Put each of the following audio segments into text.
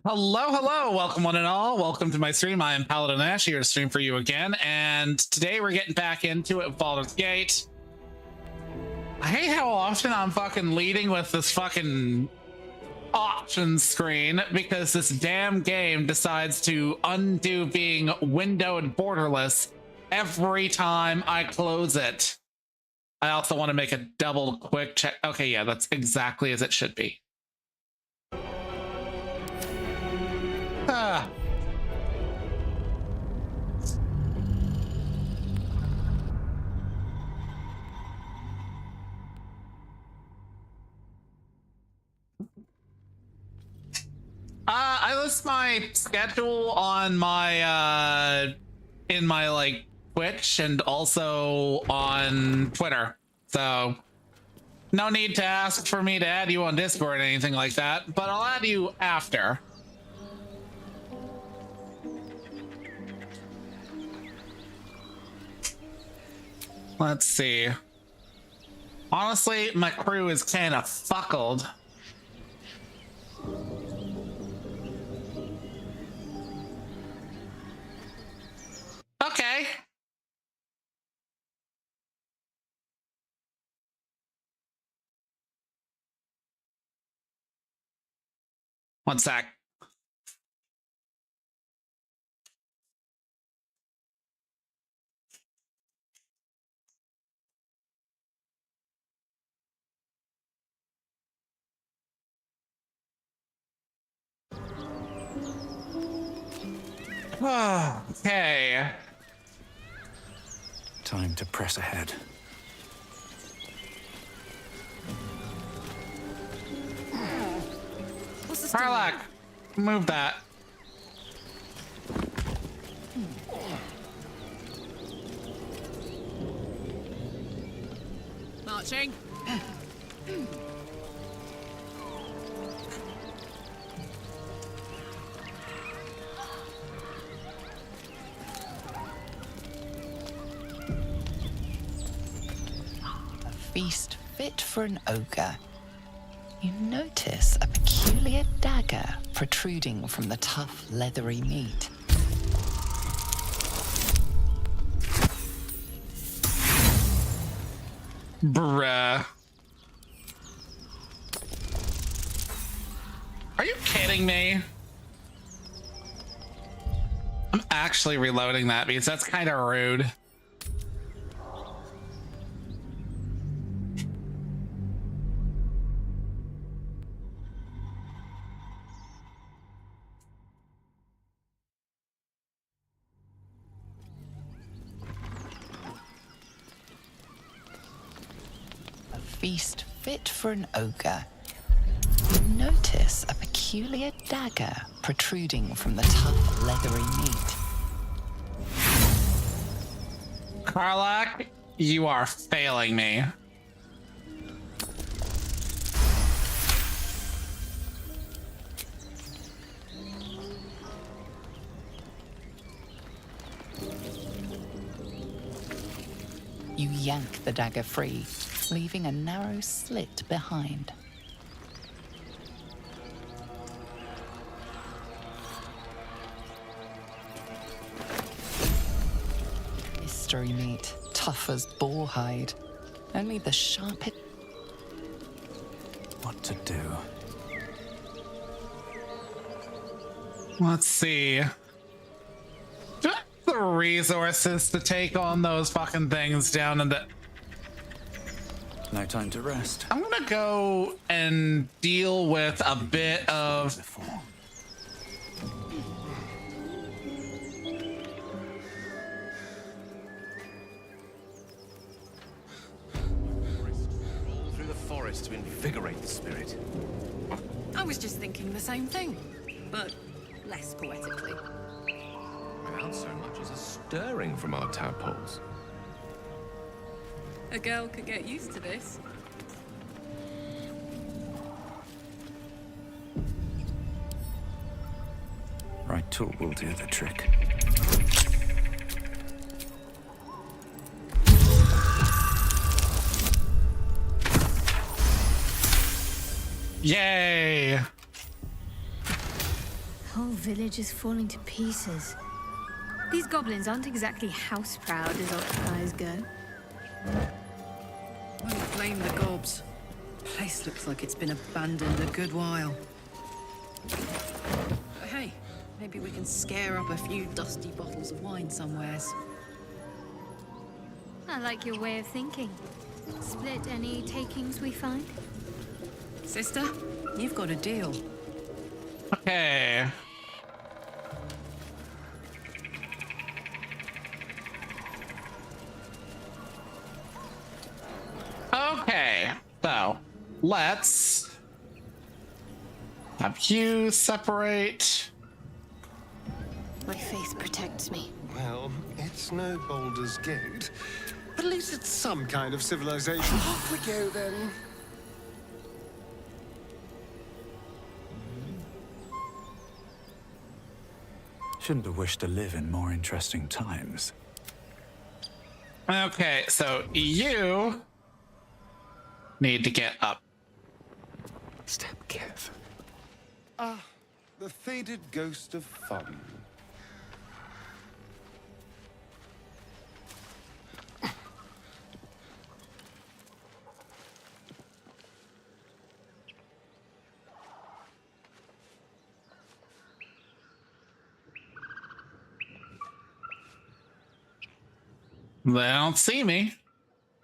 Hello, hello, welcome one and all. Welcome to my stream. I am Paladin Ashe here to stream for you again, and today we're getting back into it with Baldur's Gate. I hate how often I'm fucking leading with this fucking options screen because this damn game decides to undo being windowed borderless every time I close it. I also want to make a double quick check. Okay, yeah, that's exactly as it should be. Ah. I list my schedule on my in my like Twitch and also on Twitter, so no need to ask for me to add you on Discord or anything like that, but I'll add you after. Let's see. Honestly, my crew is kind of fuckled. Okay. One sec. Okay. Time to press ahead. Karlak, move that. Marching. A feast fit for an ogre. You notice a peculiar dagger protruding from the tough, leathery meat. Bruh. Are you kidding me? I'm actually reloading that because that's kind of rude. Feast fit for an ogre. You notice a peculiar dagger protruding from the tough, leathery meat. Karlak, you are failing me. You yank the dagger free, leaving a narrow slit behind. Mystery meat, tough as boar hide. Only the sharpest. What to do? Let's see. Do I have the resources to take on those fucking things down in the... No time to rest. I'm gonna go and deal with a bit of... Through the forest to invigorate the spirit. I was just thinking the same thing, but less poetically. Without so much as a stirring from our tadpoles. A girl could get used to this. Right tool will do the trick. Yay! whole village is falling to pieces. These goblins aren't exactly house-proud as octopies go. Won't blame the gobs. Place looks like it's been abandoned a good while. But hey, maybe we can scare up a few dusty bottles of wine somewheres. I like your way of thinking. Split any takings we find? Sister, you've got a deal. Okay. Okay, so let's have you separate. My faith protects me. Well, it's no Baldur's Gate, but at least it's some kind of civilization. Off we go then. Shouldn't have wished to live in more interesting times. Okay, so you need to get up. Step carefully. Ah, the faded ghost of fun. They don't see me.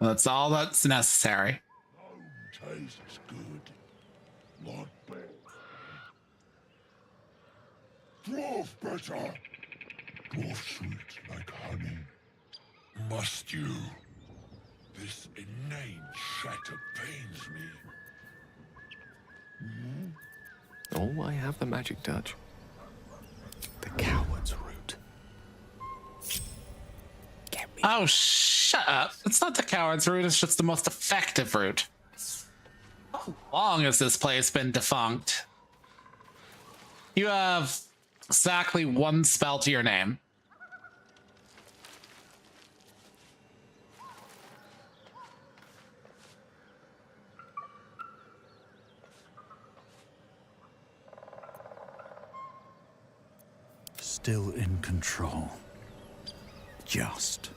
That's all that's necessary. Tastes good. Lot better. Dwarf better. Dwarf sweet like honey. Must you? This inane chatter pains me. Oh, I have the magic touch. The coward's root. Get me. Oh, shut up. It's not the coward's route, it's just the most effective route. How long has this place been defunct? You have exactly one spell to your name. Still in control. Just.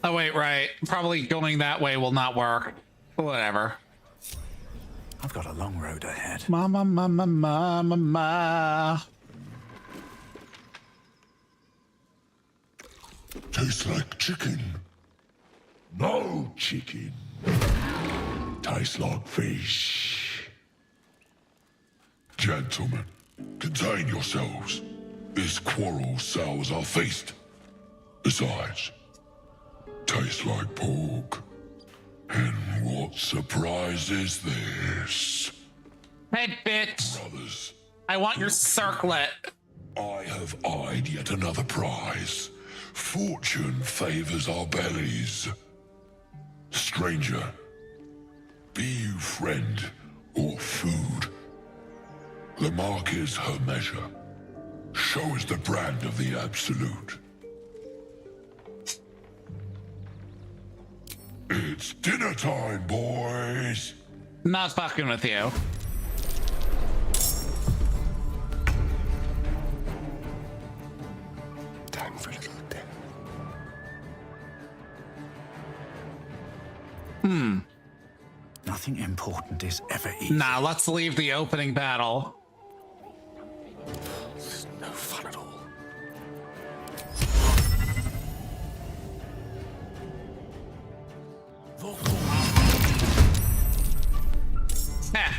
Oh, wait, right. Probably going that way will not work. Whatever. I've got a long road ahead. Mama, mama, mama, mama. Tastes like chicken. No chicken. Tastes like fish. Gentlemen, contain yourselves. This quarrel sours our feast. Besides, tastes like pork. And what surprise is this? Hey, bitch. Brothers, I want your circlet. I have eyed yet another prize. Fortune favors our bellies. Stranger, be you friend or food. The mark is her measure. Show is the brand of the absolute. It's dinner time, boys. Not fucking with you. Time for a little dinner. Nothing important is ever easy. Nah, let's leave the opening battle. This is no fun at all. Heh.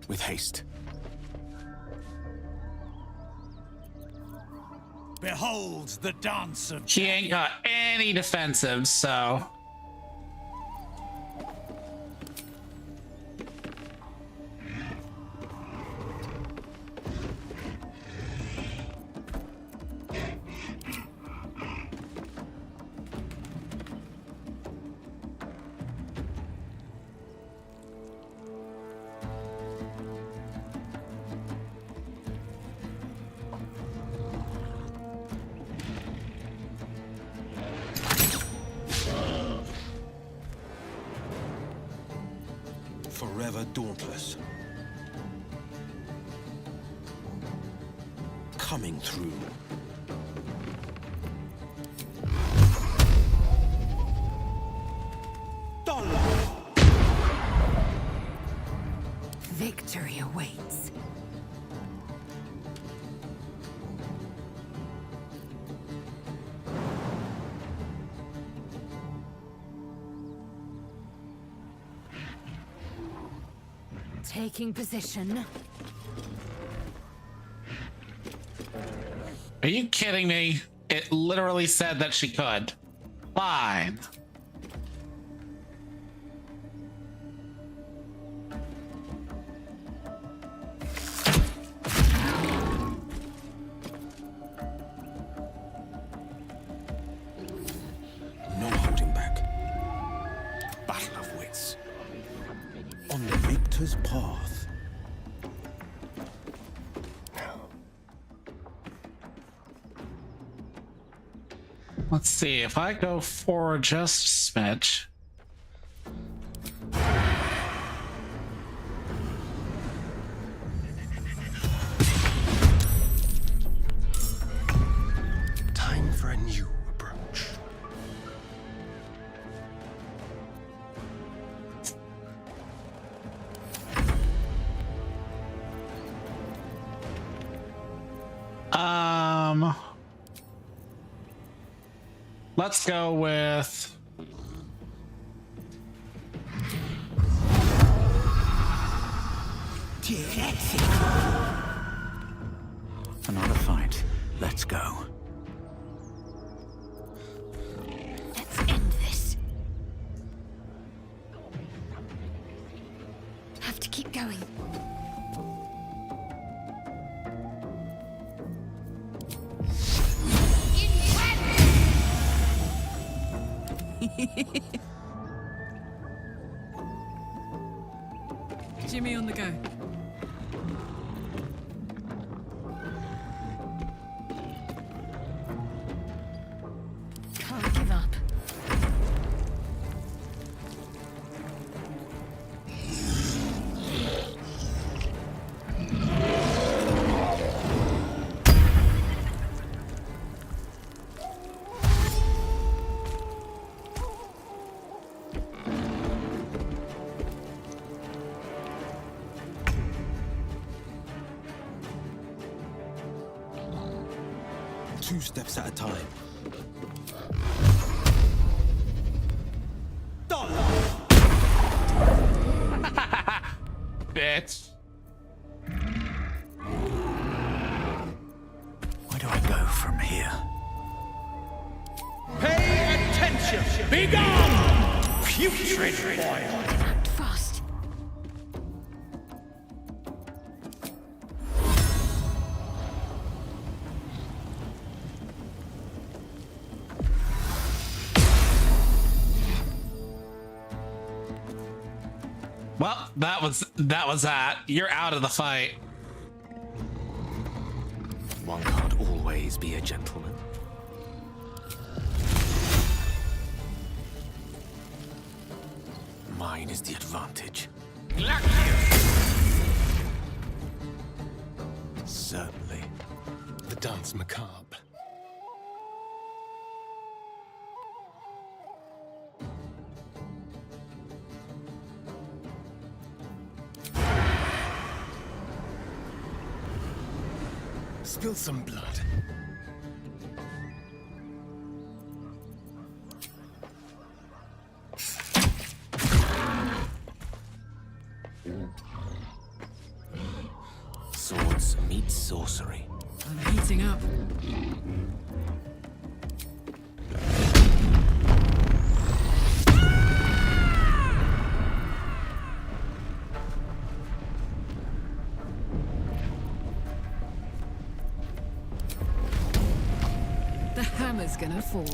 With haste. Behold the dance of... She ain't got any defensives, so... ever dauntless. Coming through. Victory awaits. Taking position. Are you kidding me? It literally said that she could. Fine. No holding back. Battle of wits. On the victor's path. Let's see, if I go for just a smidge. Time for a new approach. Let's go with Another fight. Let's go. Let's end this. Have to keep going. Jimmy on the go. Can't give up. Two steps at a time. bitch. Where do I go from here? Pay attention! Be gone! Putrid boy! Act fast. Well, that was that. You're out of the fight. One can't always be a gentleman. Mine is the advantage. Certainly. The dance macabre. Spill some blood. Swords meet sorcery. I'm heating up. The hammer's gonna fall.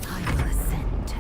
I will ascend.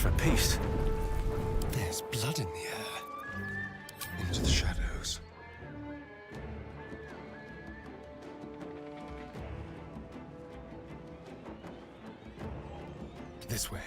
for peace. There's blood in the air. Into the shadows. This way.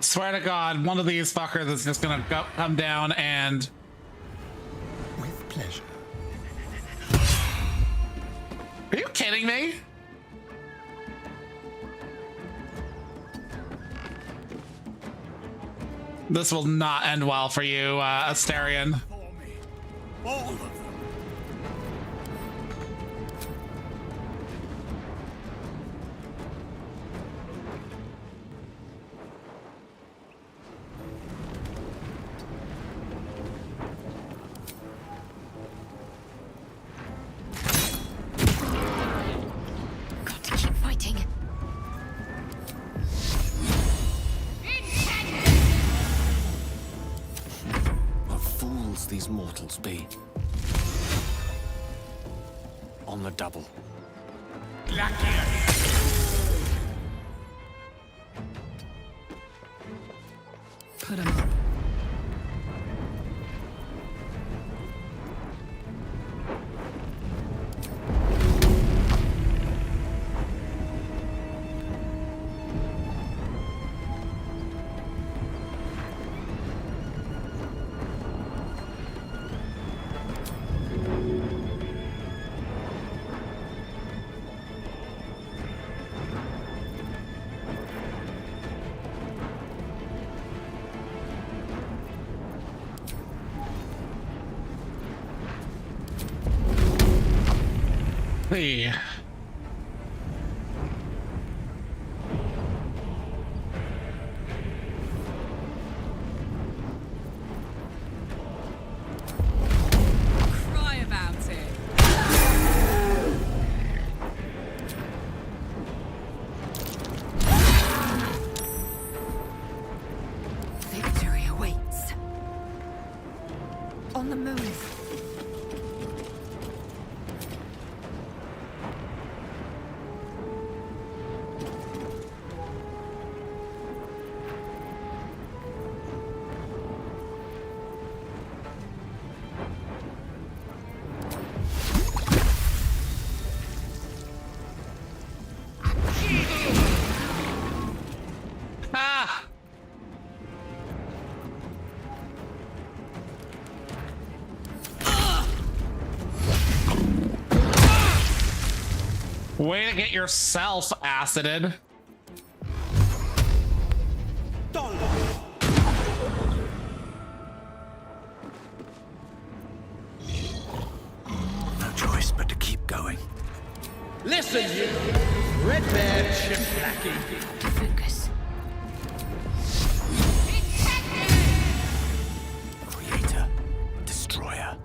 Swear to God, one of these fuckers is just gonna come down and... With pleasure. Are you kidding me? This will not end well for you, Astarion. All of them. Got to keep fighting. What fools these mortals be. On the double. Put 'em up. Hey. Cry about it. Victory awaits. On the move. Ah! Way to get yourself acided. No choice but to keep going. Listen, you red-haired chimblacking. Focus. Creator. Destroyer.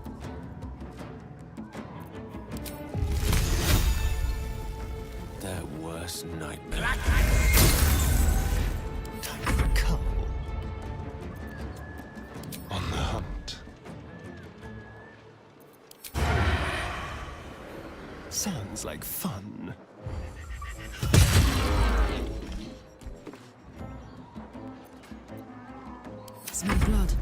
Their worst nightmare. Time for a cull. On the hunt. Sounds like fun. Smell blood.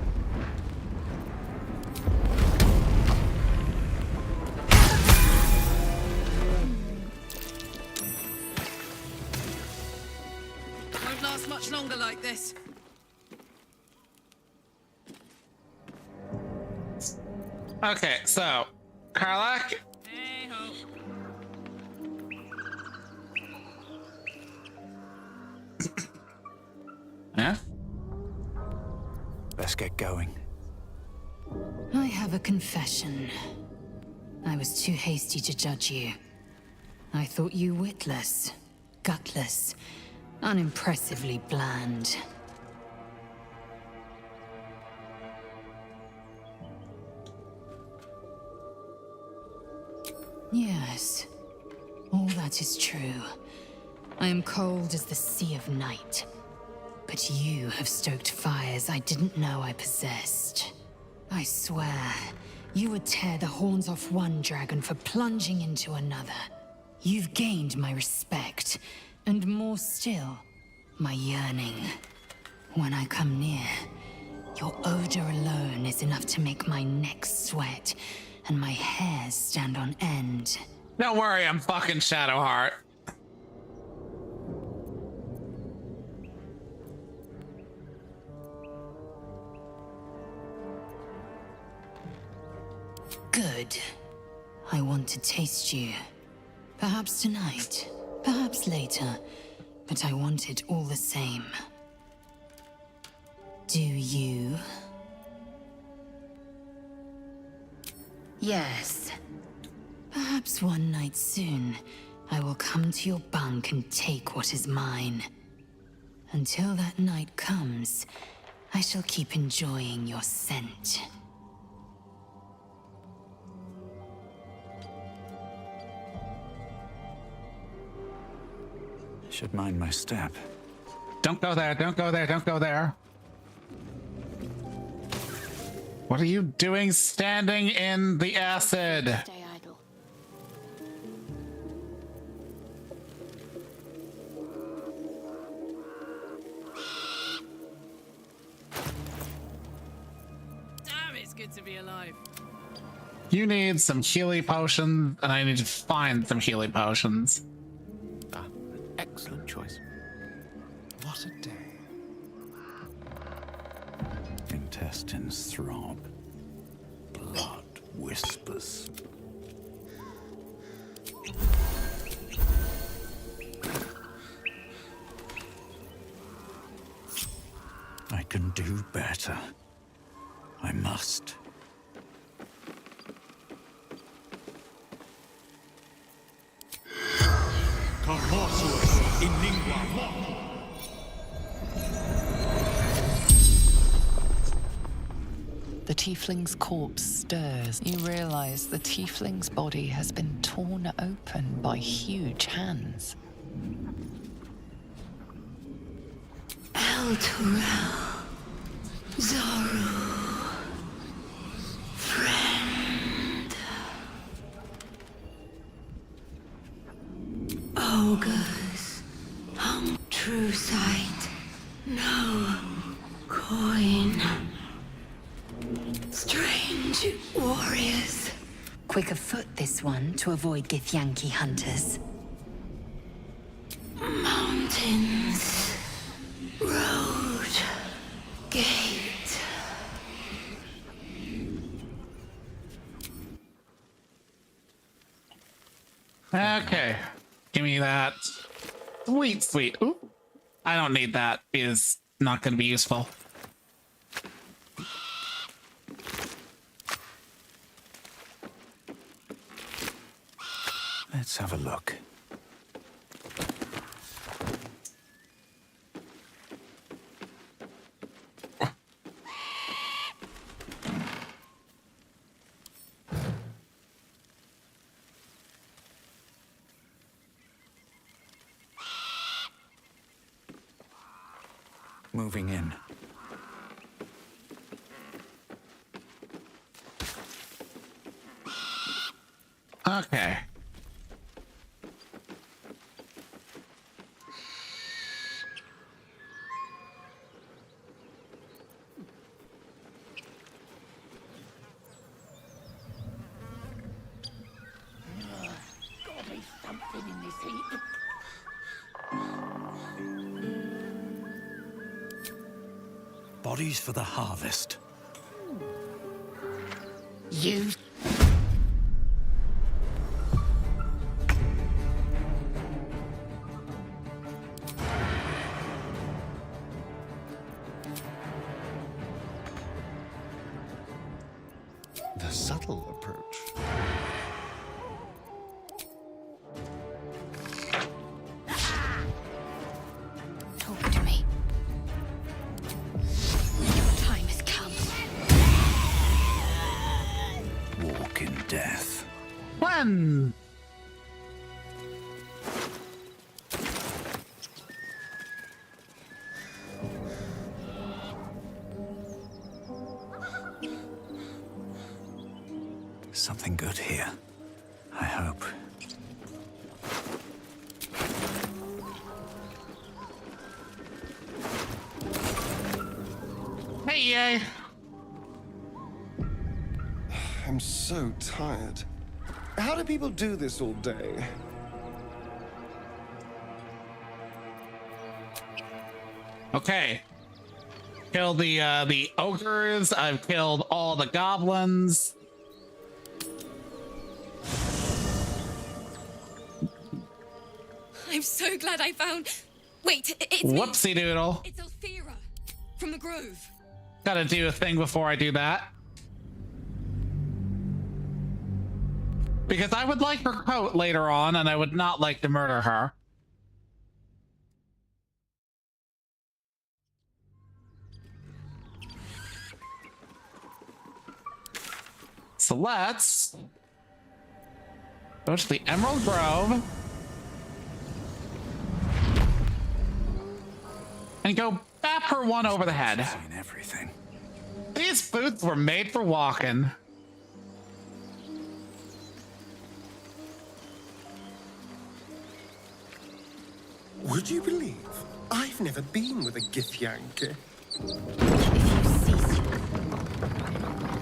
Won't last much longer like this. Okay, so Karlach, Hey ho. yeah, Let's get going. I have a confession. I was too hasty to judge you. I thought you witless, gutless, unimpressively bland. Yes, All that is true. I am cold as the sea of night. But you have stoked fires I didn't know I possessed. I swear, you would tear the horns off one dragon for plunging into another. You've gained my respect, and more still, my yearning. When I come near, your odor alone is enough to make my neck sweat and my hairs stand on end. Don't worry, I'm fucking Shadowheart. Good. I want to taste you. Perhaps tonight, perhaps later, but I want it all the same. Do you? Yes. Perhaps one night soon, I will come to your bunk and take what is mine. Until that night comes, I shall keep enjoying your scent. Should mind my step. Don't go there, don't go there, don't go there. What are you doing standing in the acid? Stay idle. Damn, it's good to be alive. You need some Healy potions, and I need to find some Healy potions. Ah, excellent choice. What a day. Intestines throb. Blood whispers. I can do better. I must. in lingua. The tiefling's corpse stirs. You realize the tiefling's body has been torn open by huge hands. El Turel, Zaru, friend. Ogres, true sight, no coin. Strange warriors. Quick of foot, this one, to avoid Githyanki hunters. Mountains, road, gate. Okay, give me that. Sweet, sweet. Ooh. I don't need that. It is not going to be useful. Let's have a look. Moving in. Okay. Gotta be something in this heat. Bodies for the harvest. You. The subtle approach. Talk to me. Your time has come. Walk in death. When? something good here. I hope. Hey, yay. I'm so tired. How do people do this all day? Okay. Killed the ogres. I've killed all the goblins. I'm so glad I found. Wait, it's Whoopsie doodle. It's Elthira from the Grove. Gotta do a thing before I do that. Because I would like her coat later on, and I would not like to murder her. So let's go to the Emerald Grove and go bap her one over the head. Seen everything. These boots were made for walking. Would you believe I've never been with a Githyanki? If you cease your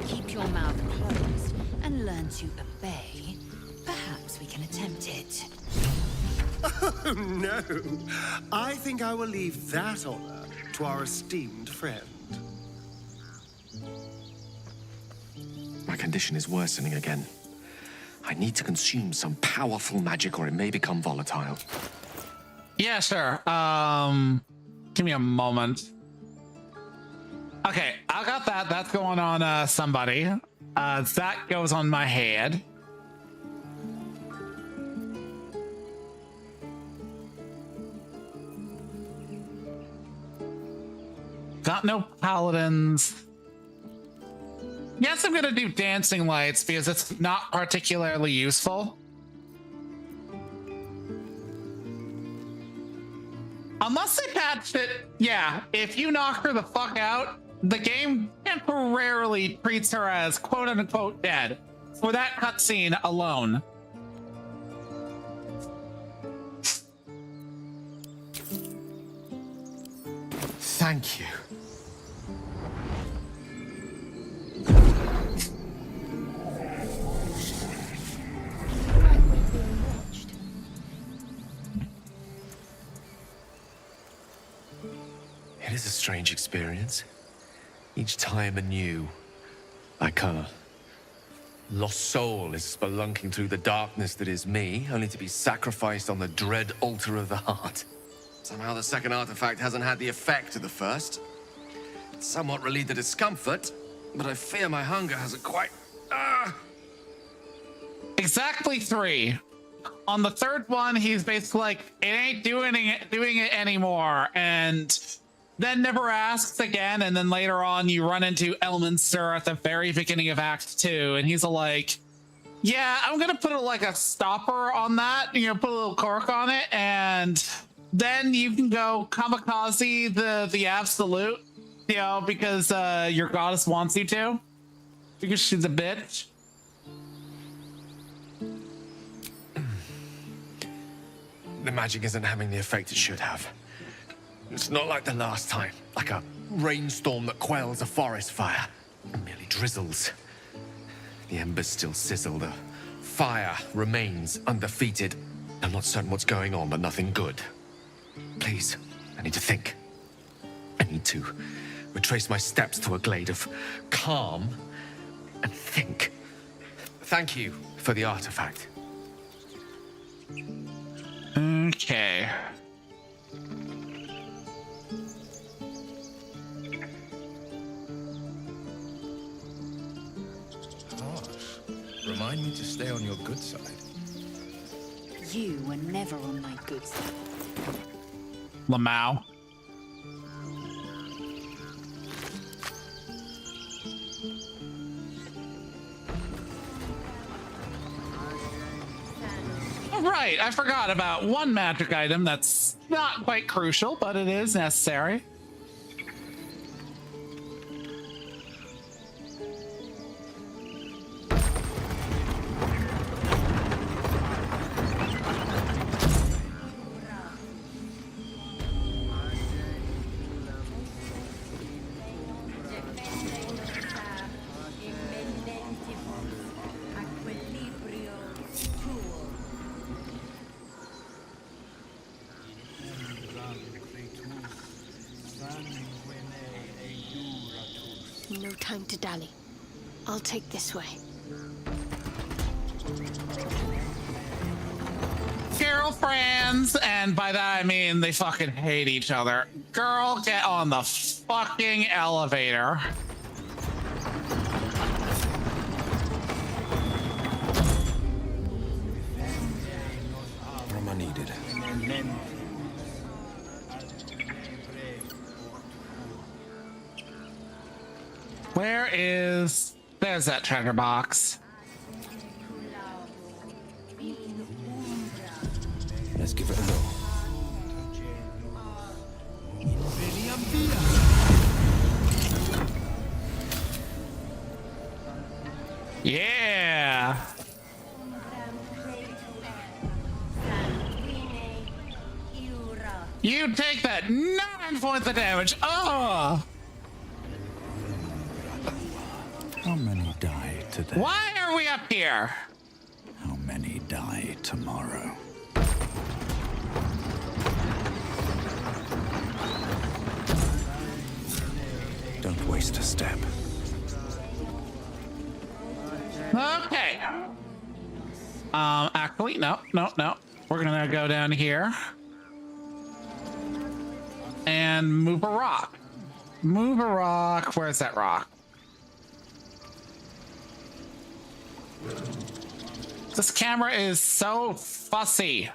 keep your mouth closed, and learn to obey, perhaps we can attempt it. Oh, no. I think I will leave that honor to our esteemed friend. My condition is worsening again. I need to consume some powerful magic or it may become volatile. Yeah, sure. Give me a moment. Okay, I got that. That's going on somebody. That goes on my head. Got no paladins. Yes, I'm gonna do dancing lights because it's not particularly useful. Unless they patched it, yeah, if you knock her the fuck out, the game temporarily treats her as quote-unquote dead for that cutscene alone. Thank you. It is a strange experience. Each time anew, like a lost soul is spelunking through the darkness that is me, only to be sacrificed on the dread altar of the heart. Somehow the second artifact hasn't had the effect of the first. It's somewhat relieved the discomfort, but I fear my hunger hasn't quite... Exactly 3. On the third one, he's basically like, it ain't doing it anymore, and then never asks again. And then later on, you run into Elminster at the very beginning of Act 2, and he's like, yeah, I'm gonna put a stopper on that, put a little cork on it, and then you can go kamikaze the absolute, because your goddess wants you to, because she's a bitch. The magic isn't having the effect it should have. It's not like the last time, like a rainstorm that quells a forest fire. It merely drizzles. The embers still sizzle, the fire remains undefeated. I'm not certain what's going on, but nothing good. Please, I need to think. I need to retrace my steps to a glade of calm and think. Thank you for the artifact. Okay. Harsh. Remind me to stay on your good side. You were never on my good side. Lamau. Right, I forgot about one magic item that's not quite crucial, but it is necessary. time to dally. I'll take this way. Girlfriends, and by that I mean they fucking hate each other. Girl, get on the fucking elevator. What am I needed? Where is... There's that treasure box. Let's give it a go. Yeah. You take that 9 points of damage. Oh. How many die today? Why are we up here? How many die tomorrow? Don't waste a step. Okay. Actually, no. We're gonna go down here and move a rock. Move a rock. Where's that rock? This camera is so fussy.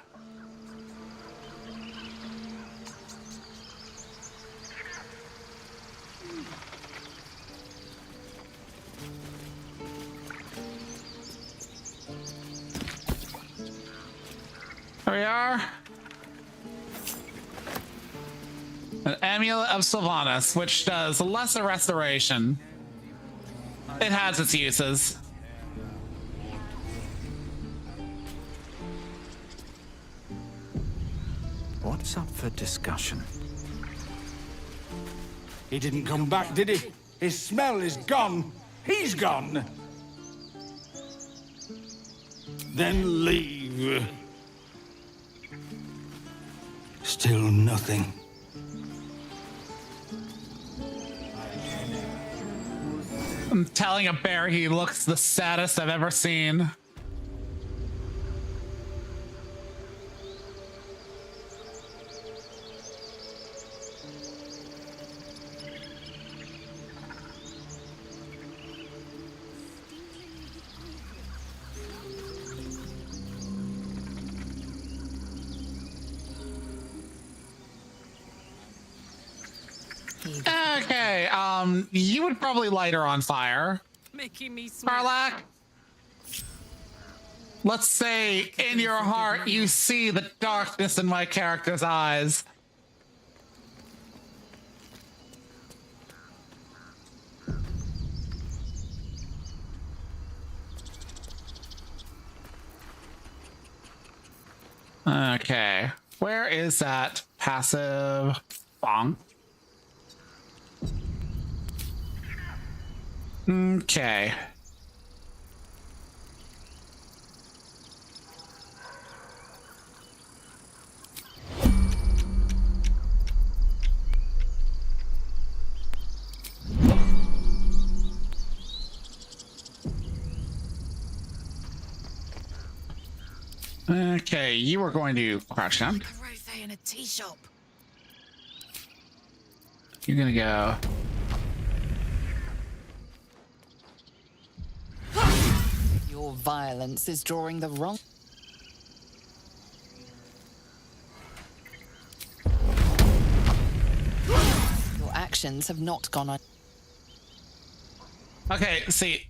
Here we are. An amulet of Sylvanas, which does lesser restoration. It has its uses. What's up for discussion? He didn't come back, did he? His smell is gone. He's gone. Then leave. Still nothing. I'm telling a bear he looks the saddest I've ever seen. Okay, you would probably light her on fire. Making me sweat. Karlach, let's say in your heart you see the darkness in my character's eyes. Okay, where is that passive bonk? Okay. Okay, you are going to crouch down. Rosé in a tea shop. You're gonna go. Your violence is drawing the wrong. Your actions have not gone on. Okay, see,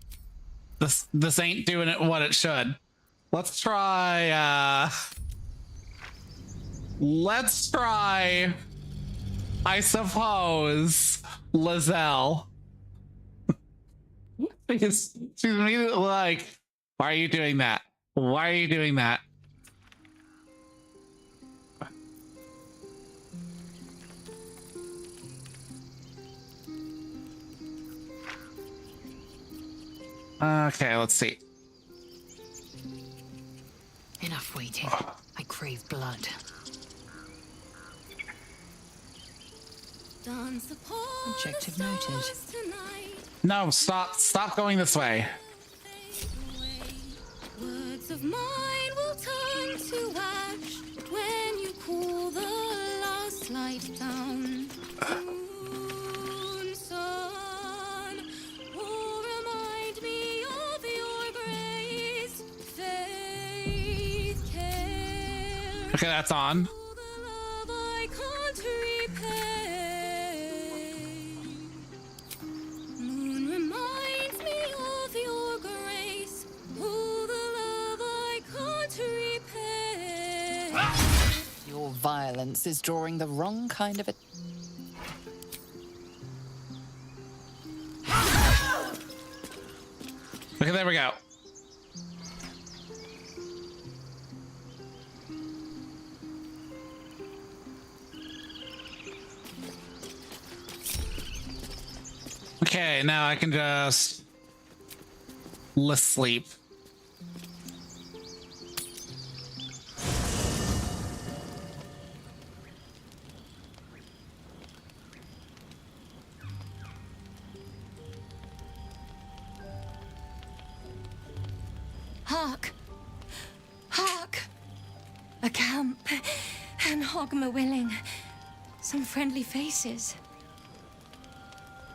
this ain't doing it what it should. Let's try. Let's try. I suppose Lizelle. Because she's immediately like, why are you doing that? Why are you doing that? Okay, let's see. Enough waiting. I crave blood. Objective noted. No, stop going this way. Words of mine will turn to ash when you cool the last light down. Moon, sun, will remind me of your grace, faith, care. Okay, that's on. The love I can't repay. Moon reminds me of your grace. Oh, the love I can't repay. Your violence is drawing the wrong kind of a... Okay, there we go. Okay, now I can just sleep. Hark! Hark! A camp, and Hogma willing. Some friendly faces.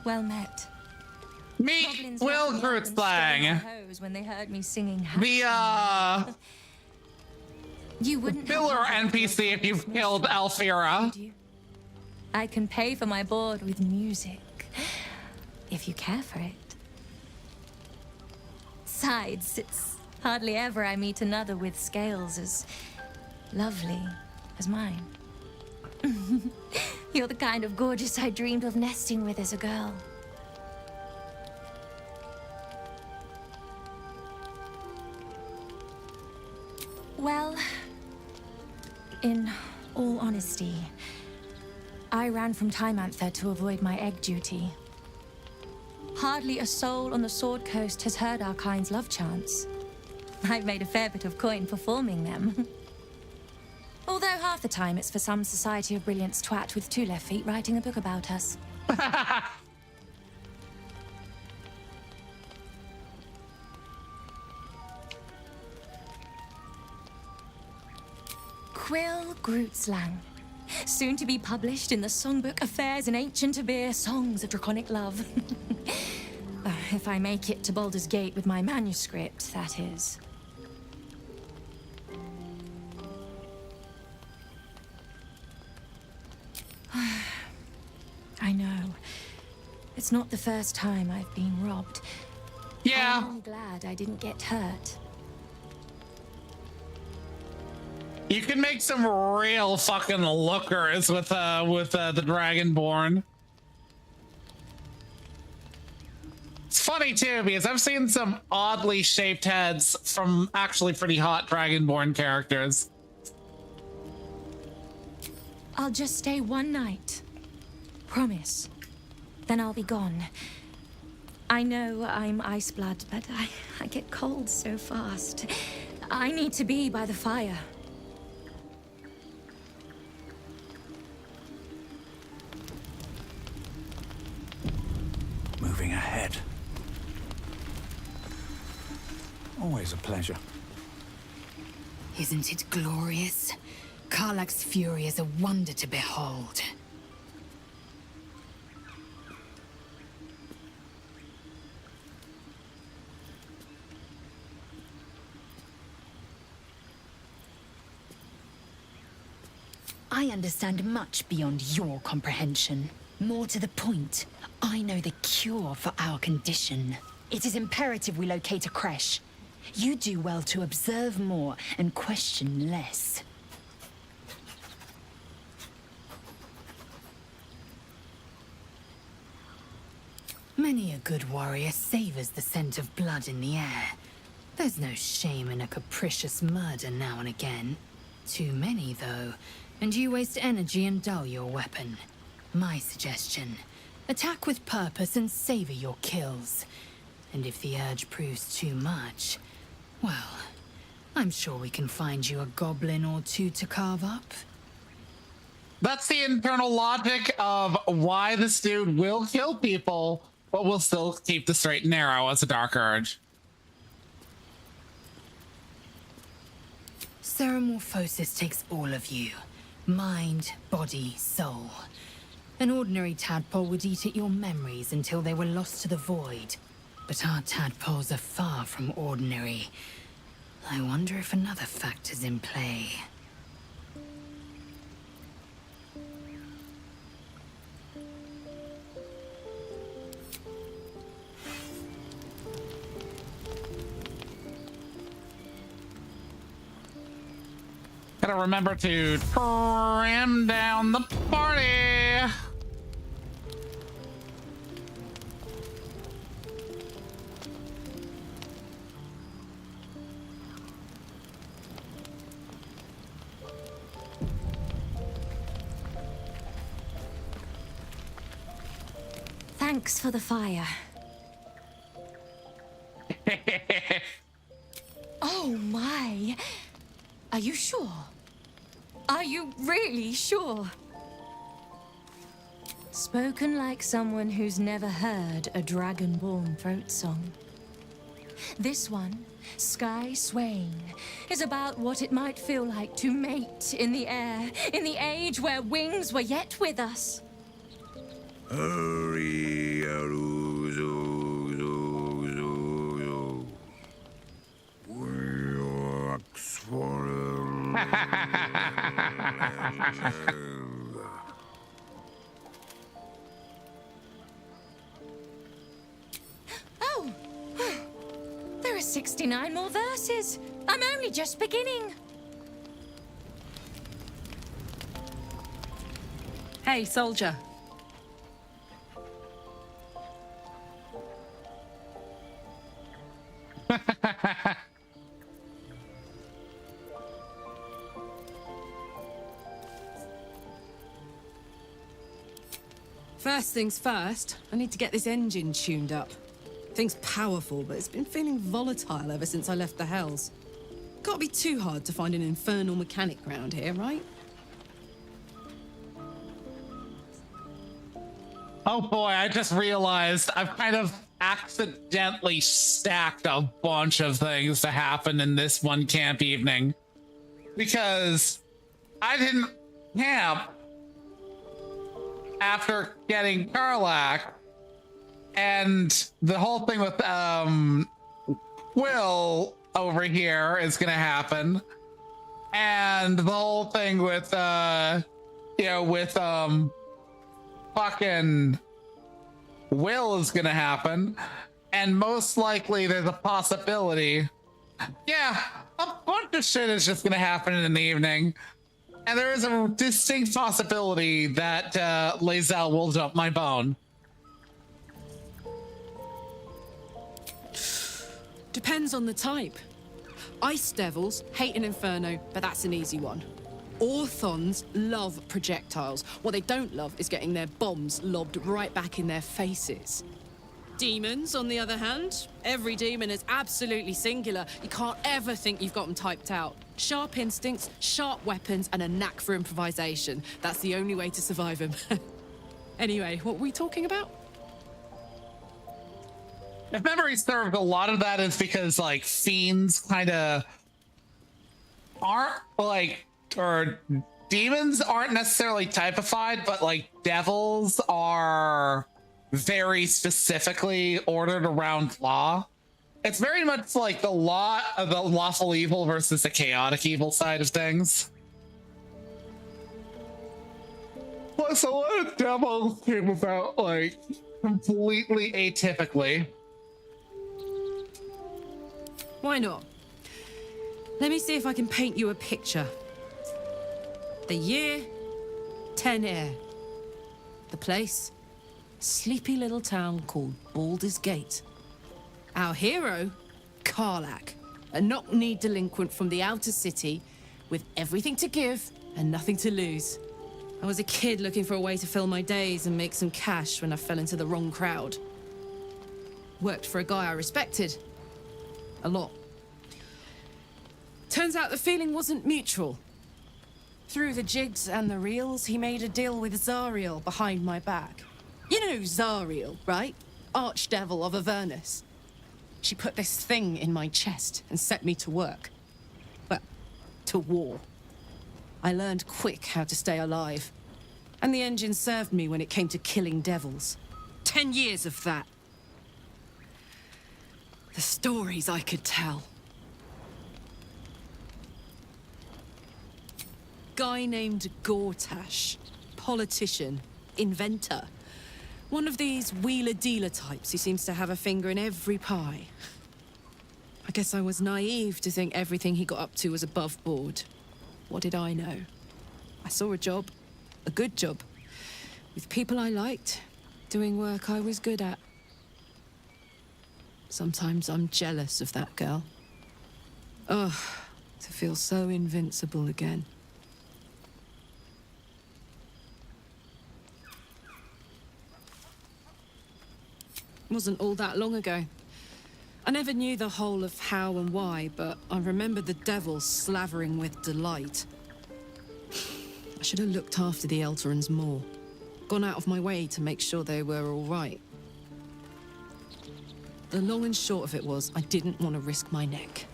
Well met. Meet Goblins Will laughed and stole Grutzlang. my hose when they heard me singing. The You wouldn't filler NPC if you've killed Alfira. I can pay for my board with music, if you care for it. Besides, it's hardly ever I meet another with scales as lovely as mine. You're the kind of gorgeous I dreamed of nesting with as a girl. Well, in all honesty, I ran from Time Anther to avoid my egg duty. Hardly a soul on the Sword Coast has heard our kind's love chants. I've made a fair bit of coin performing them. Although half the time it's for some Society of Brilliance twat with 2 left feet writing a book about us. Quill Grutzlang. Soon to be published in the songbook Affairs in Ancient Abir, Songs of Draconic Love. If I make it to Baldur's Gate with my manuscript, that is. I know. It's not the first time I've been robbed. Yeah. I'm glad I didn't get hurt. You can make some real fucking lookers with the Dragonborn. It's funny too because I've seen some oddly shaped heads from actually pretty hot Dragonborn characters. I'll just stay one night. Promise. Then I'll be gone. I know I'm Iceblood, but I get cold so fast. I need to be by the fire. Moving ahead. Always a pleasure. Isn't it glorious? Karlach's fury is a wonder to behold. I understand much beyond your comprehension. More to the point, I know the cure for our condition. It is imperative we locate a creche. You do well to observe more and question less. Many a good warrior savors the scent of blood in the air. There's no shame in a capricious murder now and again. Too many, though, and you waste energy and dull your weapon. My suggestion, attack with purpose and savor your kills. And if the urge proves too much, well, I'm sure we can find you a goblin or two to carve up. That's the internal logic of why this dude will kill people, but will still keep the straight and narrow as a Dark Urge. Ceramorphosis takes all of you. Mind, body, soul. An ordinary tadpole would eat at your memories until they were lost to the void. But our tadpoles are far from ordinary. I wonder if another factor's in play. Gotta remember to trim down the party. Thanks for the fire. Oh my. Are you sure? Are you really sure? Spoken like someone who's never heard a dragonborn throat song. This one, Sky Swain, is about what it might feel like to mate in the air, in the age where wings were yet with us. Oh, there are 69 more verses. I'm only just beginning. Hey, soldier. First things first, I need to get this engine tuned up. Thing's powerful, but it's been feeling volatile ever since I left the Hells. Can't be too hard to find an infernal mechanic round here, right? Oh boy, I just realized I've kind of accidentally stacked a bunch of things to happen in this one camp evening. Because I didn't camp after getting Karlach, and the whole thing with Will over here is gonna happen, and the whole thing with fucking Will is gonna happen, and most likely there's a possibility, a bunch of shit is just gonna happen in the evening. And there is a distinct possibility that Lae'zel will jump my bone. Depends on the type. Ice devils hate an inferno, but that's an easy one. Orthons love projectiles. What they don't love is getting their bombs lobbed right back in their faces. Demons, on the other hand, every demon is absolutely singular. You can't ever think you've got them typed out. Sharp instincts, sharp weapons, and a knack for improvisation. That's the only way to survive them. Anyway, what were we talking about? If memory serves, a lot of that is because, like, fiends kind of aren't, like, or demons aren't necessarily typified, but, like, devils are very specifically ordered around law. It's very much like the law of the lawful evil versus the chaotic evil side of things. Plus, a lot of devils came about, like, completely atypically. Why not? Let me see if I can paint you a picture. The year, 10 Air. The place, sleepy little town called Baldur's Gate. Our hero, Karlach, a knock-kneed delinquent from the outer city with everything to give and nothing to lose. I was a kid looking for a way to fill my days and make some cash when I fell into the wrong crowd. Worked for a guy I respected. A lot. Turns out the feeling wasn't mutual. through the jigs and the reels, he made a deal with Zariel behind my back. You know Zariel, right? Archdevil of Avernus. She put this thing in my chest and set me to work. Well, to war. I learned quick how to stay alive. And the engine served me when it came to killing devils. 10 years of that. The stories I could tell. Guy named Gortash. Politician. Inventor. One of these wheeler-dealer types who seems to have a finger in every pie. I guess I was naive to think everything he got up to was above board. What did I know? I saw a job. A good job. With people I liked. Doing work I was good at. Sometimes I'm jealous of that girl. Ugh, to feel so invincible again. Wasn't all that long ago. I never knew the whole of how and why, but I remember the devil slavering with delight. I should have looked after the Elterans more. Gone out of my way to make sure they were all right. The long and short of it was, I didn't want to risk my neck.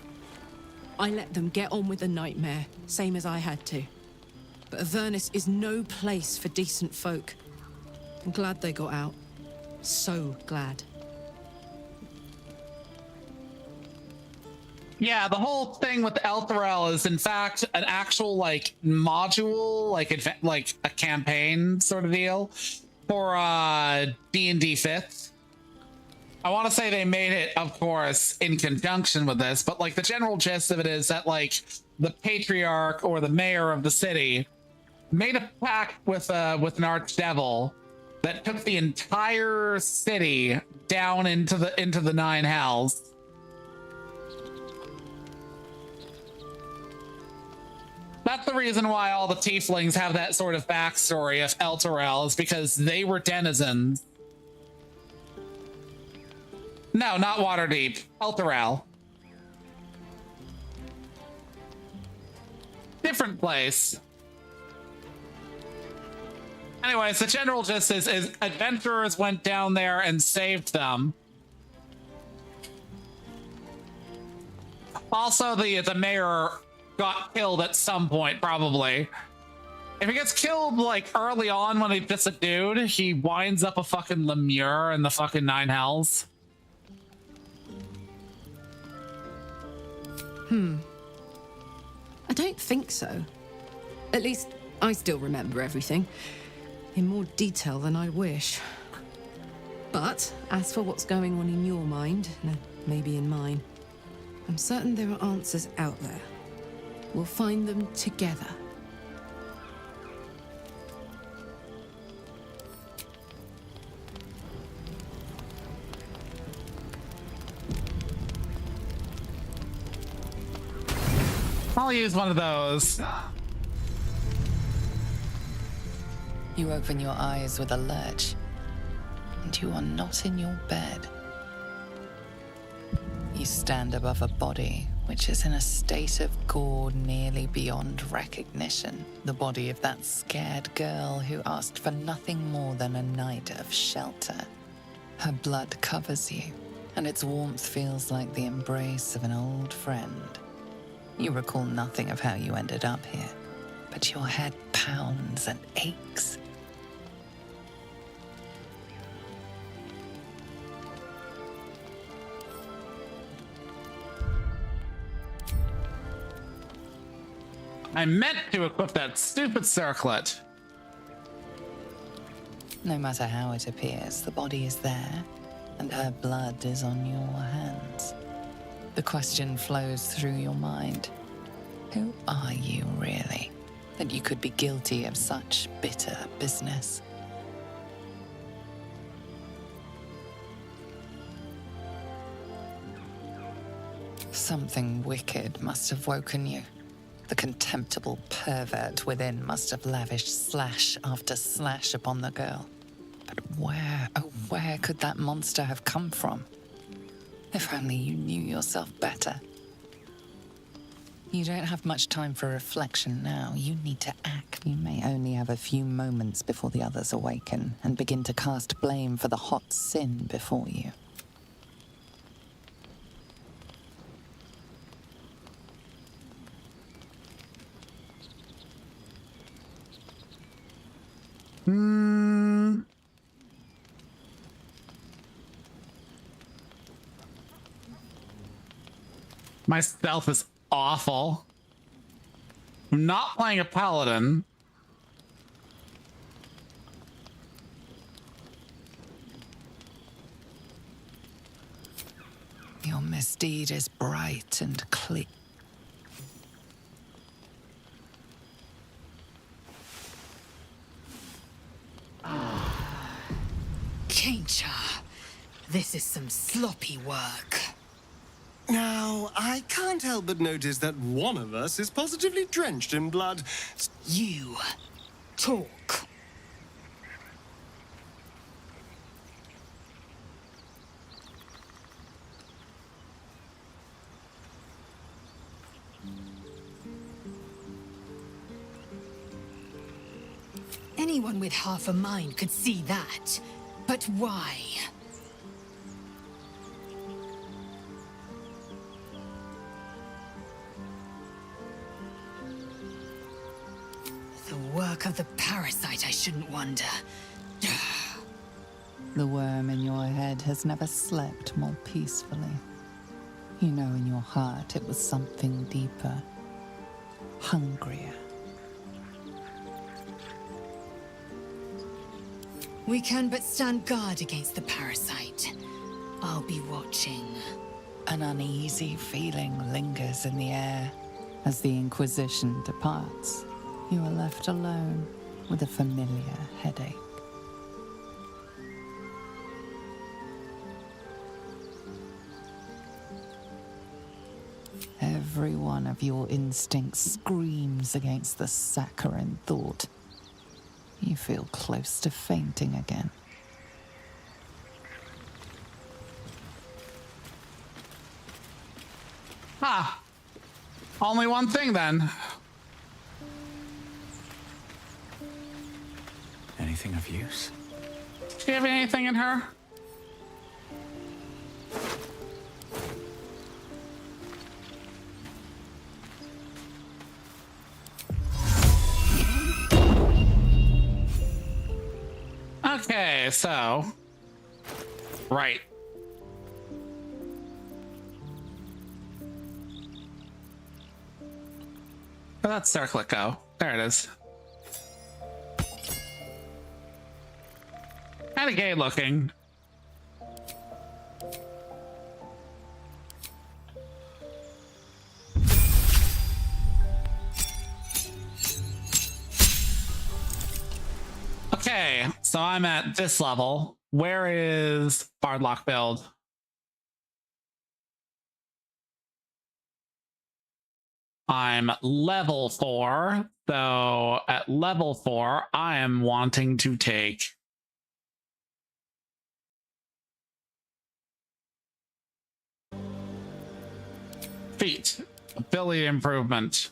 I let them get on with the nightmare, same as I had to. But Avernus is no place for decent folk. I'm glad they got out. So glad. Yeah, the whole thing with the Elturel is in fact an actual like module, like a campaign sort of deal for D&D 5th. I want to say they made it, of course, in conjunction with this, but like the general gist of it is that like the patriarch or the mayor of the city made a pact with an archdevil that took the entire city down into the nine hells. That's the reason why all the tieflings have that sort of backstory of Elturel, is because they were denizens. No, not Waterdeep. Elturel. Different place. Anyways, the general gist is adventurers went down there and saved them. Also, the mayor got killed at some point, probably. If he gets killed, like, early on when he's just a dude, he winds up a fucking lemure in the fucking nine hells. I don't think so. At least, I still remember everything. In more detail than I wish. But, as for what's going on in your mind, and maybe in mine, I'm certain there are answers out there. We'll find them together. I'll use one of those. You open your eyes with a lurch, and you are not in your bed. You stand above a body which is in a state of gore nearly beyond recognition. The body of that scared girl who asked for nothing more than a night of shelter. Her blood covers you, and its warmth feels like the embrace of an old friend. You recall nothing of how you ended up here, but your head pounds and aches. I meant to equip that stupid circlet. No matter how it appears, the body is there, and her blood is on your hands. The question flows through your mind. Who are you, really, that you could be guilty of such bitter business? Something wicked must have woken you. The contemptible pervert within must have lavished slash after slash upon the girl. But where, oh, where could that monster have come from? If only you knew yourself better. You don't have much time for reflection now. You need to act. You may only have a few moments before the others awaken and begin to cast blame for the hot sin before you. My stealth is awful. I'm not playing a paladin. Your misdeed is bright and clear. Kaincha, this is some sloppy work. Now, I can't help but notice that one of us is positively drenched in blood. You talk. Anyone with half a mind could see that. But why? The work of the parasite, I shouldn't wonder. The worm in your head has never slept more peacefully. You know in your heart it was something deeper, hungrier. We can but stand guard against the parasite. I'll be watching. An uneasy feeling lingers in the air. As the Inquisition departs, you are left alone with a familiar headache. Every one of your instincts screams against the saccharine thought. You feel close to fainting again. Ah, only one thing then. Anything of use? Do you have anything in her? Okay, so right. Where'd that circlet go? There it is. Kinda gay looking. Okay, so I'm at this level. Where is Bardlock build? I'm level 4, so at level 4, I am wanting to take feat, ability improvement,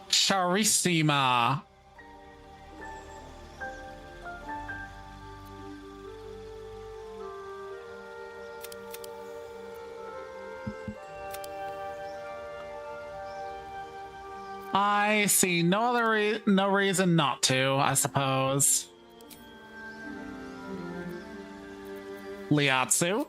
Charissima. I see no other no reason not to, I suppose. Liatsu.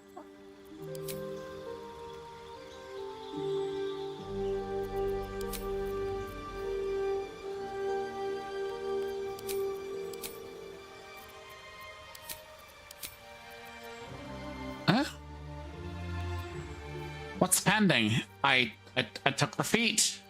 Huh? What's pending? I took the feat.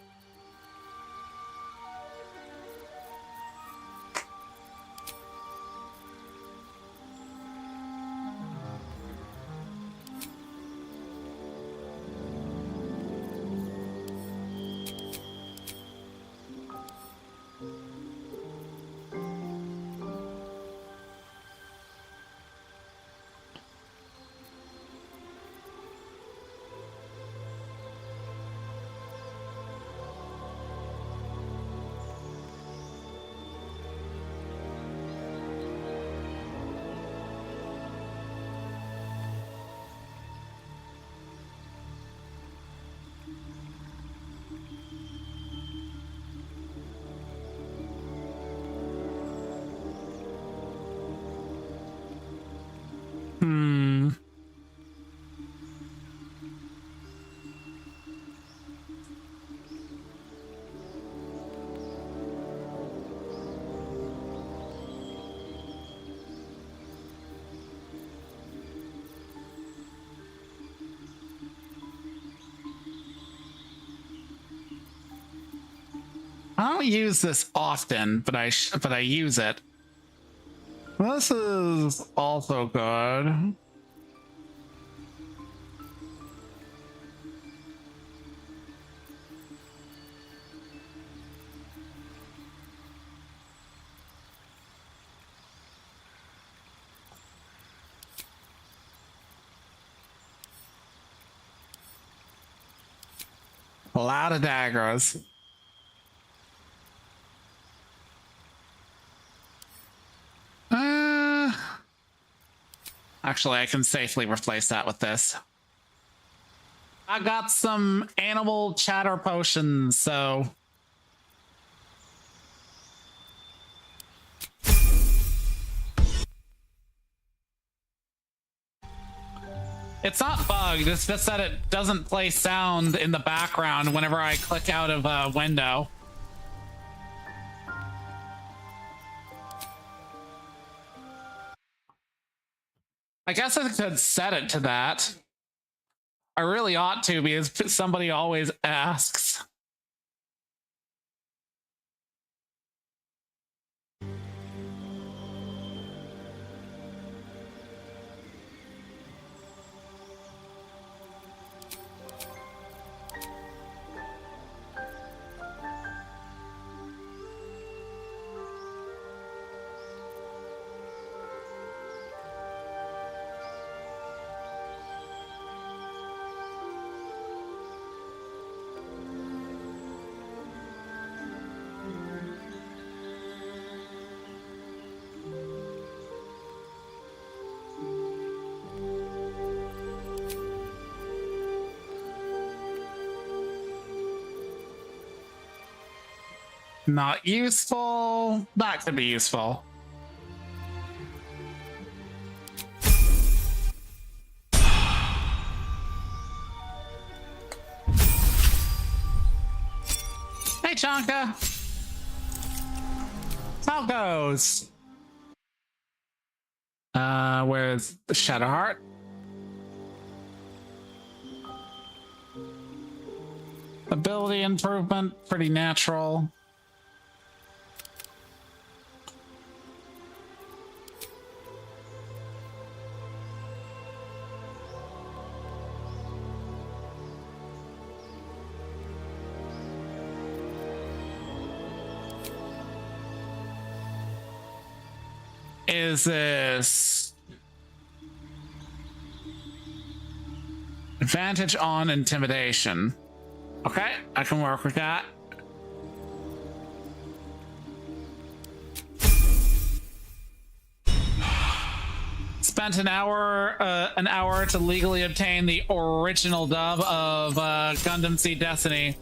I don't use this often, but I use it. This is also good. A lot of daggers. Actually, I can safely replace that with this. I got some animal chatter potions, so... It's not bugged, it's just that it doesn't play sound in the background whenever I click out of a window. I guess I could set it to that. I really ought to, because somebody always asks. Not useful. That could be useful. Hey, Chanka. How goes? Where's the Shadowheart? Ability improvement, pretty natural. Is this advantage on intimidation? Okay, I can work with that. Spent an hour to legally obtain the original dub of Gundam Seed Destiny.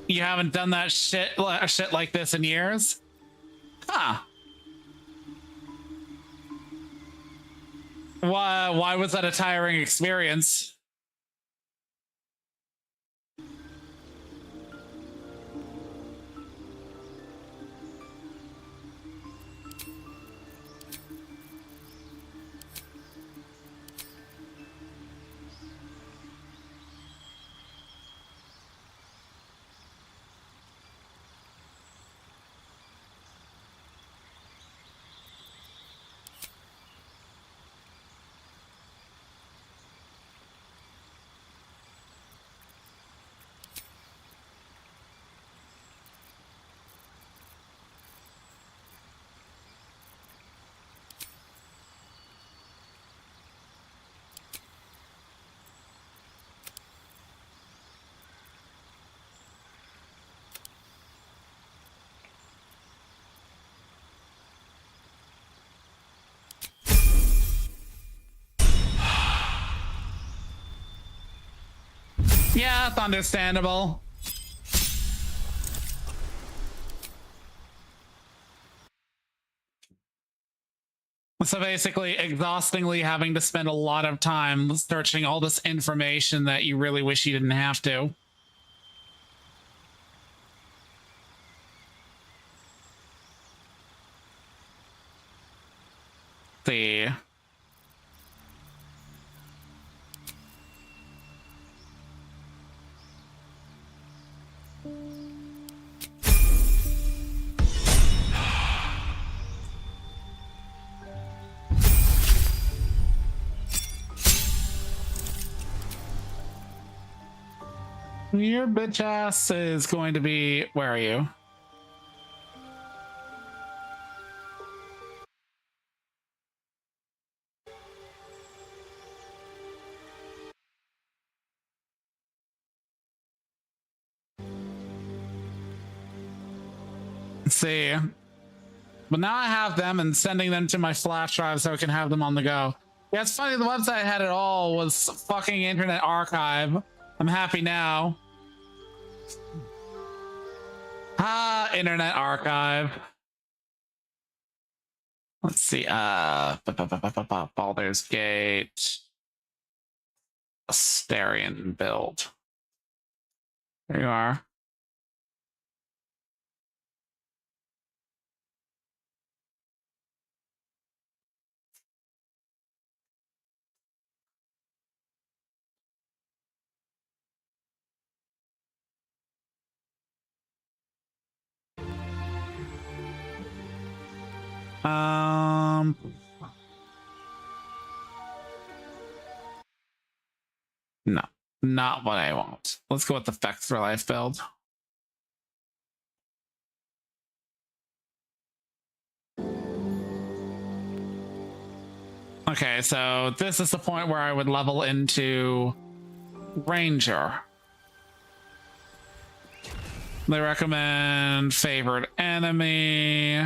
You haven't done that shit like this in years? Huh. Why was that a tiring experience? Yeah, it's understandable. So basically, exhaustingly having to spend a lot of time searching all this information that you really wish you didn't have to. See. Your bitch ass is going to be... Where are you? Let's see. But now I have them and sending them to my flash drive so I can have them on the go. Yeah, it's funny. The website had it all. Was fucking Internet Archive. I'm happy now. Ah, Internet Archive. Let's see. Baldur's Gate. Astarion build. There you are. No, not what I want. Let's go with the Facts for Life build. Okay, so this is the point where I would level into Ranger. They recommend favored enemy.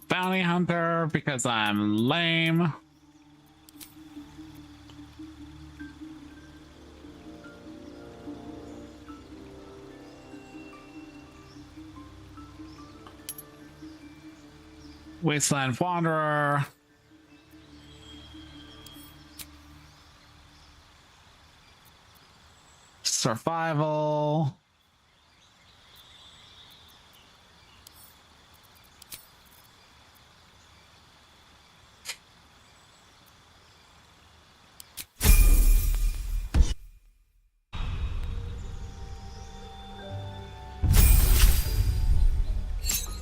Bounty Hunter because I'm lame. Wasteland Wanderer. Survival.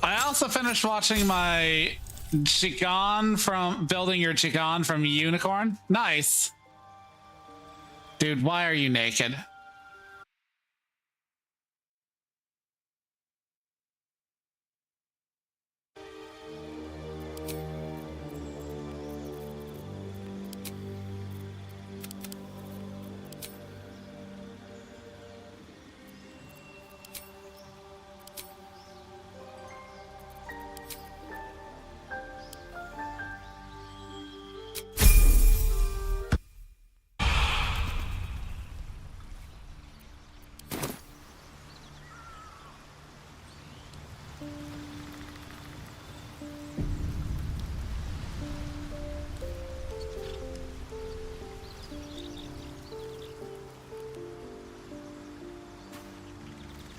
I also finished watching my Chigan from building your Chigan from Unicorn. Nice. Dude, why are you naked?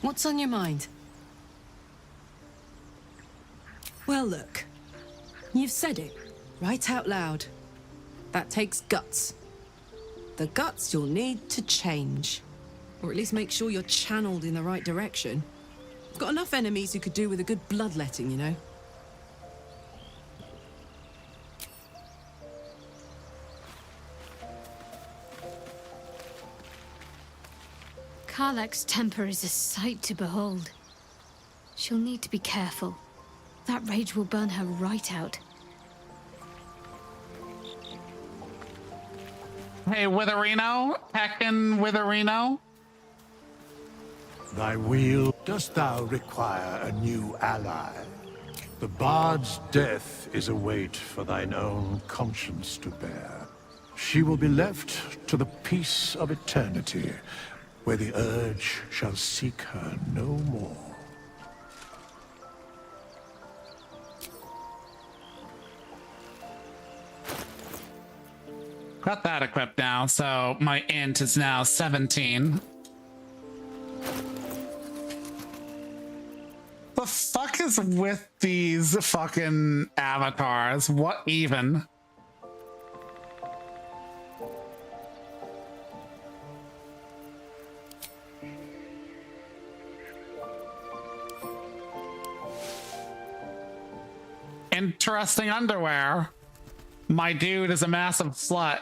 What's on your mind? Well, look. You've said it, right out loud. That takes guts. The guts you'll need to change. Or at least make sure you're channeled in the right direction. I've got enough enemies who could do with a good bloodletting, you know? Karlach's temper is a sight to behold. She'll need to be careful. That rage will burn her right out. Hey, Witherino? Heckin' Witherino? Thy wheel, dost thou require a new ally? The bard's death is a weight for thine own conscience to bear. She will be left to the peace of eternity, where the urge shall seek her no more. Got that equipped now, so my int is now 17. The fuck is with these fucking avatars? What even? Interesting underwear. My dude is a massive slut.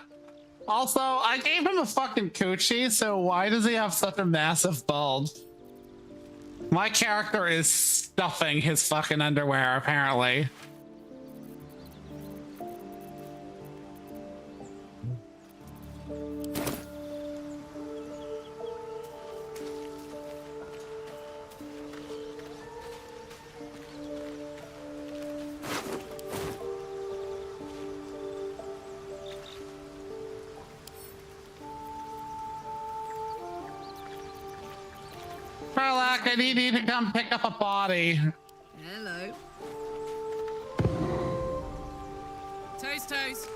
Also, I gave him a fucking coochie, so why does he have such a massive bulge? My character is stuffing his fucking underwear, apparently. Farlak, I need you to come pick up a body. Hello. Toast, toast.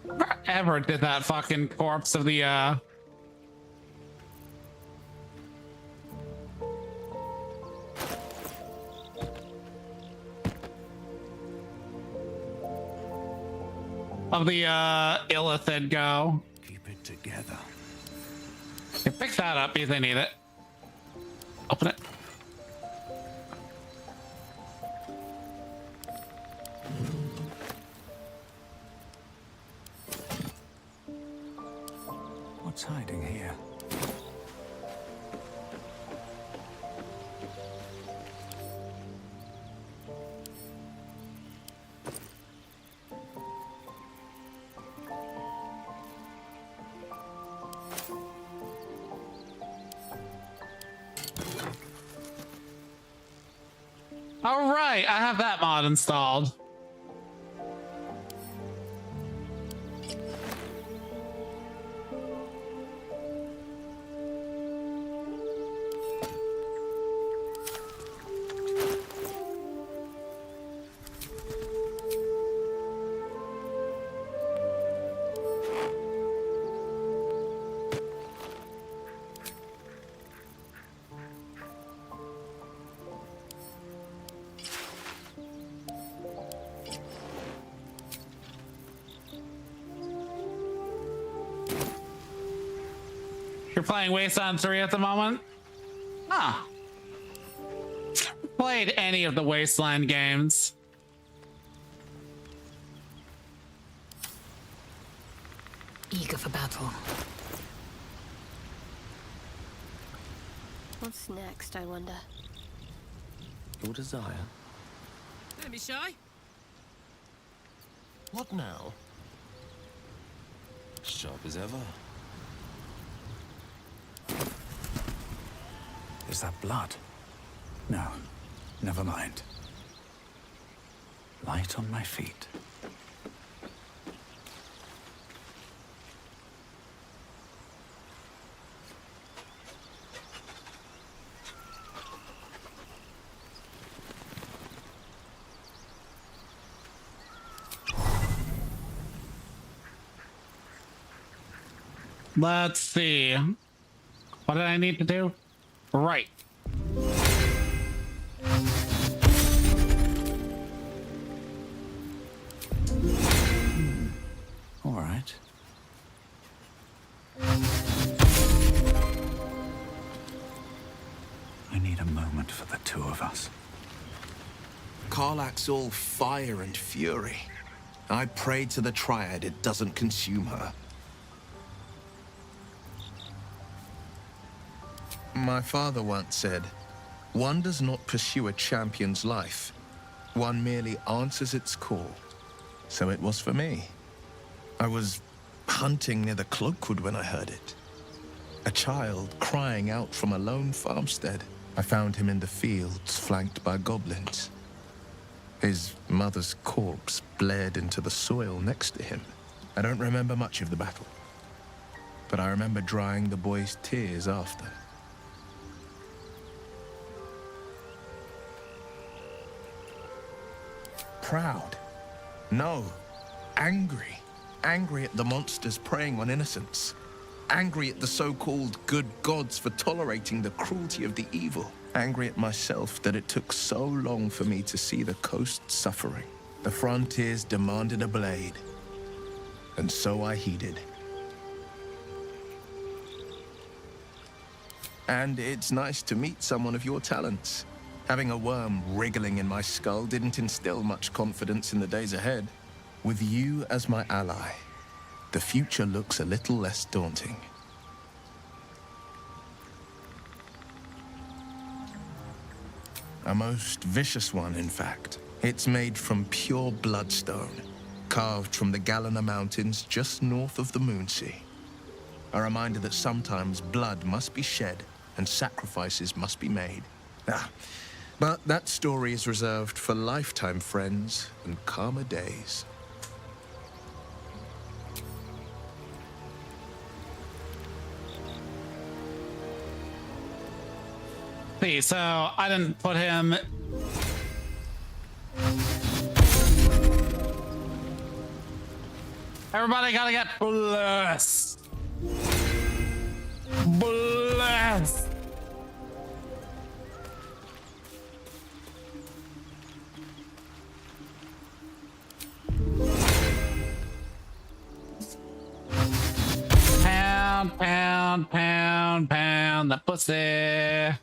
Wherever did that fucking corpse of the Illithid go? Keep it together. Yeah, pick that up if they need it. Open it. What's hiding here? All right, I have that mod installed. You're playing Wasteland 3 at the moment? Huh. Played any of the Wasteland games. Eager for battle. What's next, I wonder? Your desire? Don't be shy. What now? Sharp as ever. Is that blood? No, never mind. Light on my feet. Let's see. What did I need to do? Right. All right. I need a moment for the two of us. Karlach's all fire and fury. I pray to the Triad it doesn't consume her. My father once said, one does not pursue a champion's life. One merely answers its call. So it was for me. I was hunting near the Cloakwood when I heard it. A child crying out from a lone farmstead. I found him in the fields, flanked by goblins. His mother's corpse bled into the soil next to him. I don't remember much of the battle, but I remember drying the boy's tears after. Proud? No. Angry. Angry at the monsters preying on innocents. Angry at the so-called good gods for tolerating the cruelty of the evil. Angry at myself that it took so long for me to see the coast suffering. The frontiers demanded a blade, and so I heeded. And it's nice to meet someone of your talents. Having a worm wriggling in my skull didn't instill much confidence in the days ahead. With you as my ally, the future looks a little less daunting. A most vicious one, in fact. It's made from pure bloodstone, carved from the Galena Mountains just north of the Moonsea. A reminder that sometimes blood must be shed and sacrifices must be made. But that story is reserved for lifetime friends and calmer days. See, so I didn't put him. Everybody gotta get blessed. Blessed. Pound, pound, pound, pound the pussy.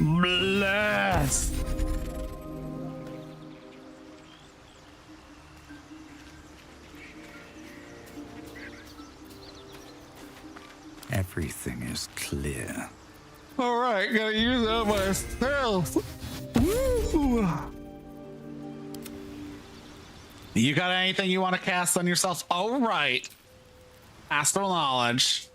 Bless. Everything is clear. All right, gotta use that myself. Woo. You got anything you want to cast on yourself? All right. Astral knowledge.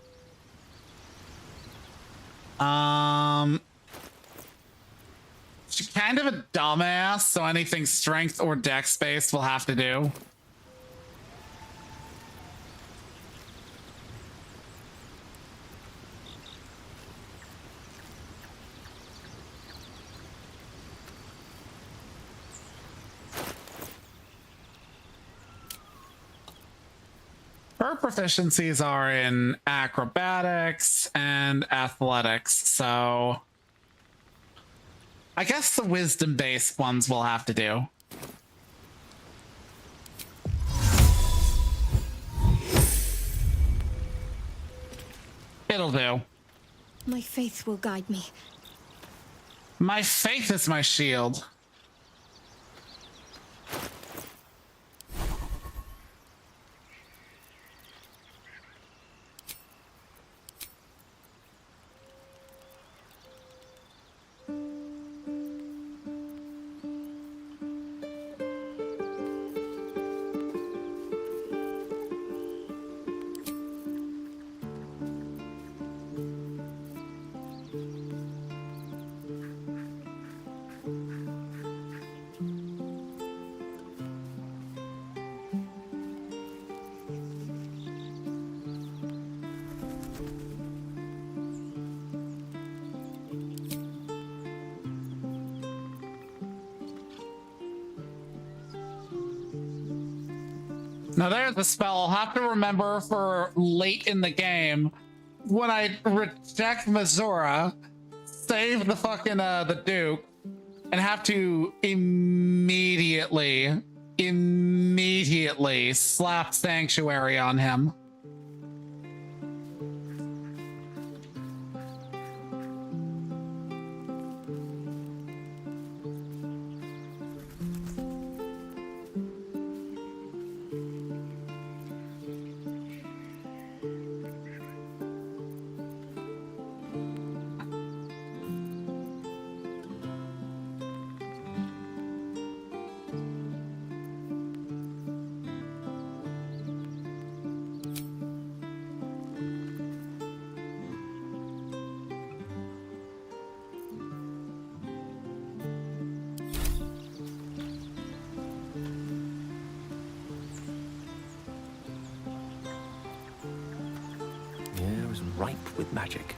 She's kind of a dumbass, so anything strength or dex based will have to do. Her proficiencies are in acrobatics and athletics, so I guess the wisdom-based ones will have to do. It'll do. My faith will guide me. My faith is my shield. Now there's a spell I'll have to remember for late in the game. When I reject Mazura, save the fucking the Duke, and have to immediately slap Sanctuary on him. ripe with magic.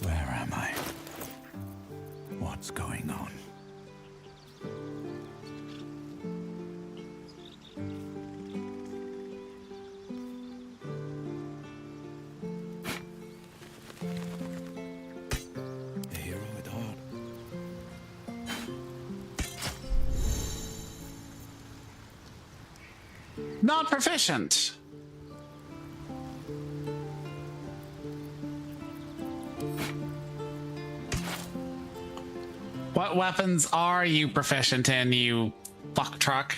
Where am I? What's going on? A hero at heart. Not proficient. What weapons are you proficient in, you fuck truck?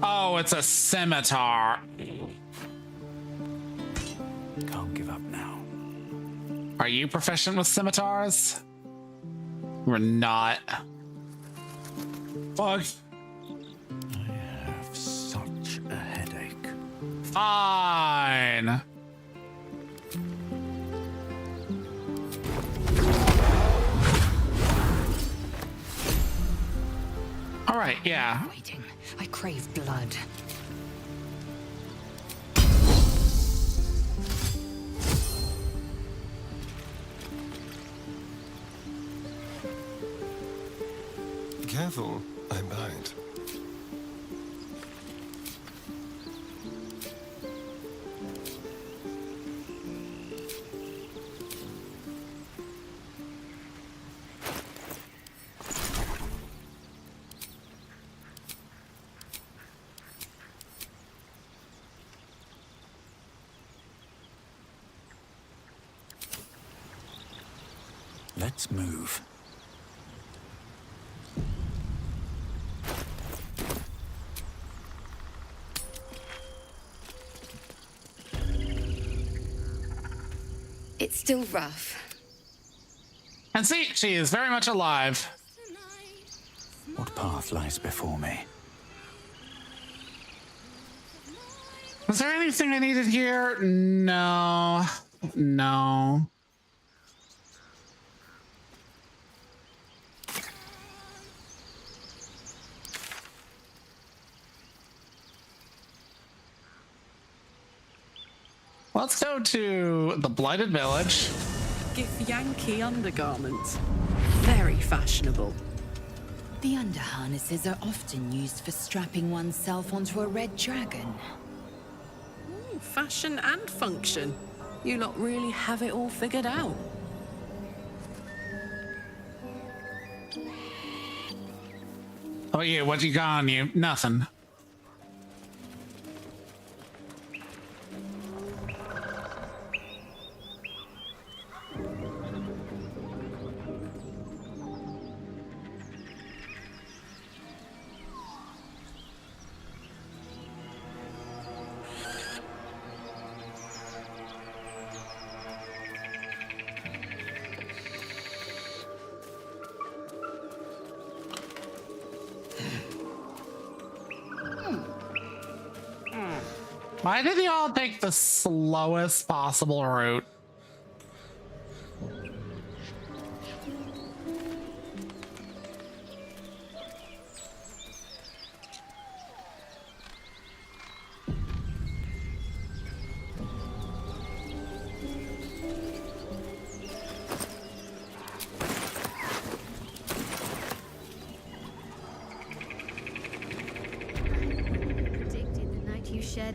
Oh, it's a scimitar. Can't give up now. Are you proficient with scimitars? We're not. Fuck. I have such a headache. Fine. All right, yeah. Waiting. I crave blood. Careful, I'm behind. Let's move. It's still rough. And see, she is very much alive. What path lies before me? Was there anything I needed here? No. No. Let's go to the Blighted Village. Yankee undergarments. Very fashionable. The underharnesses are often used for strapping oneself onto a red dragon. Fashion and function. You lot really have it all figured out. Oh yeah, what you got on you? Nothing. Why did they all take the slowest possible route?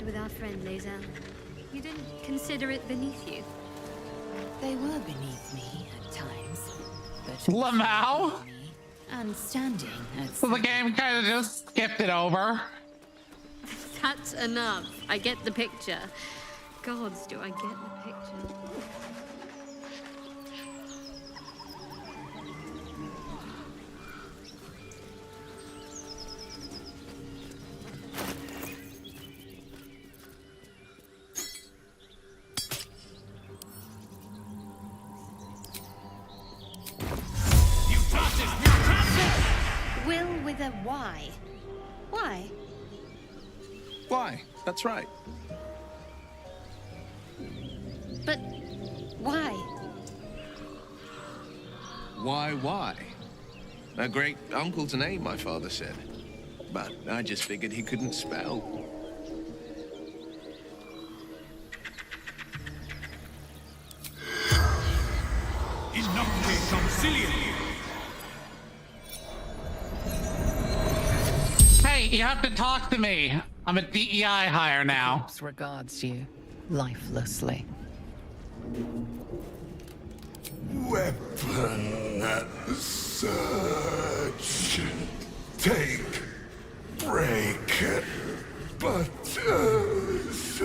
With our friend Lae'zel. You didn't consider it beneath you? They were beneath me at times. But Lamau? and standing at So the game kind of just skipped it over. That's enough. I get the picture. Gods, do I get the picture? Will with a Y. Why? Why? That's right. But why? Why? A great uncle's name, my father said. But I just figured he couldn't spell. Hey, you have to talk to me. I'm a DEI hire now. Corpse regards you lifelessly. Weapon search. Take, break, butters.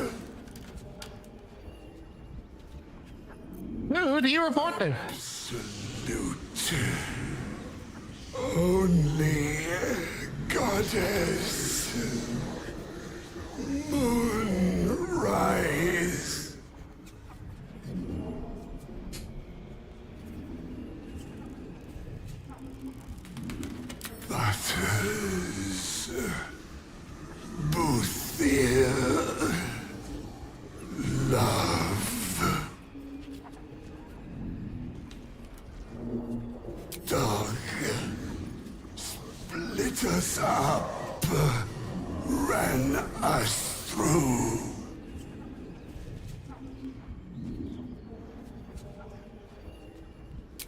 Who do you report to? Absolute. Only goddess. Moonrise. Butters. Boothia. Love. Dog. Split us up. Ran us through.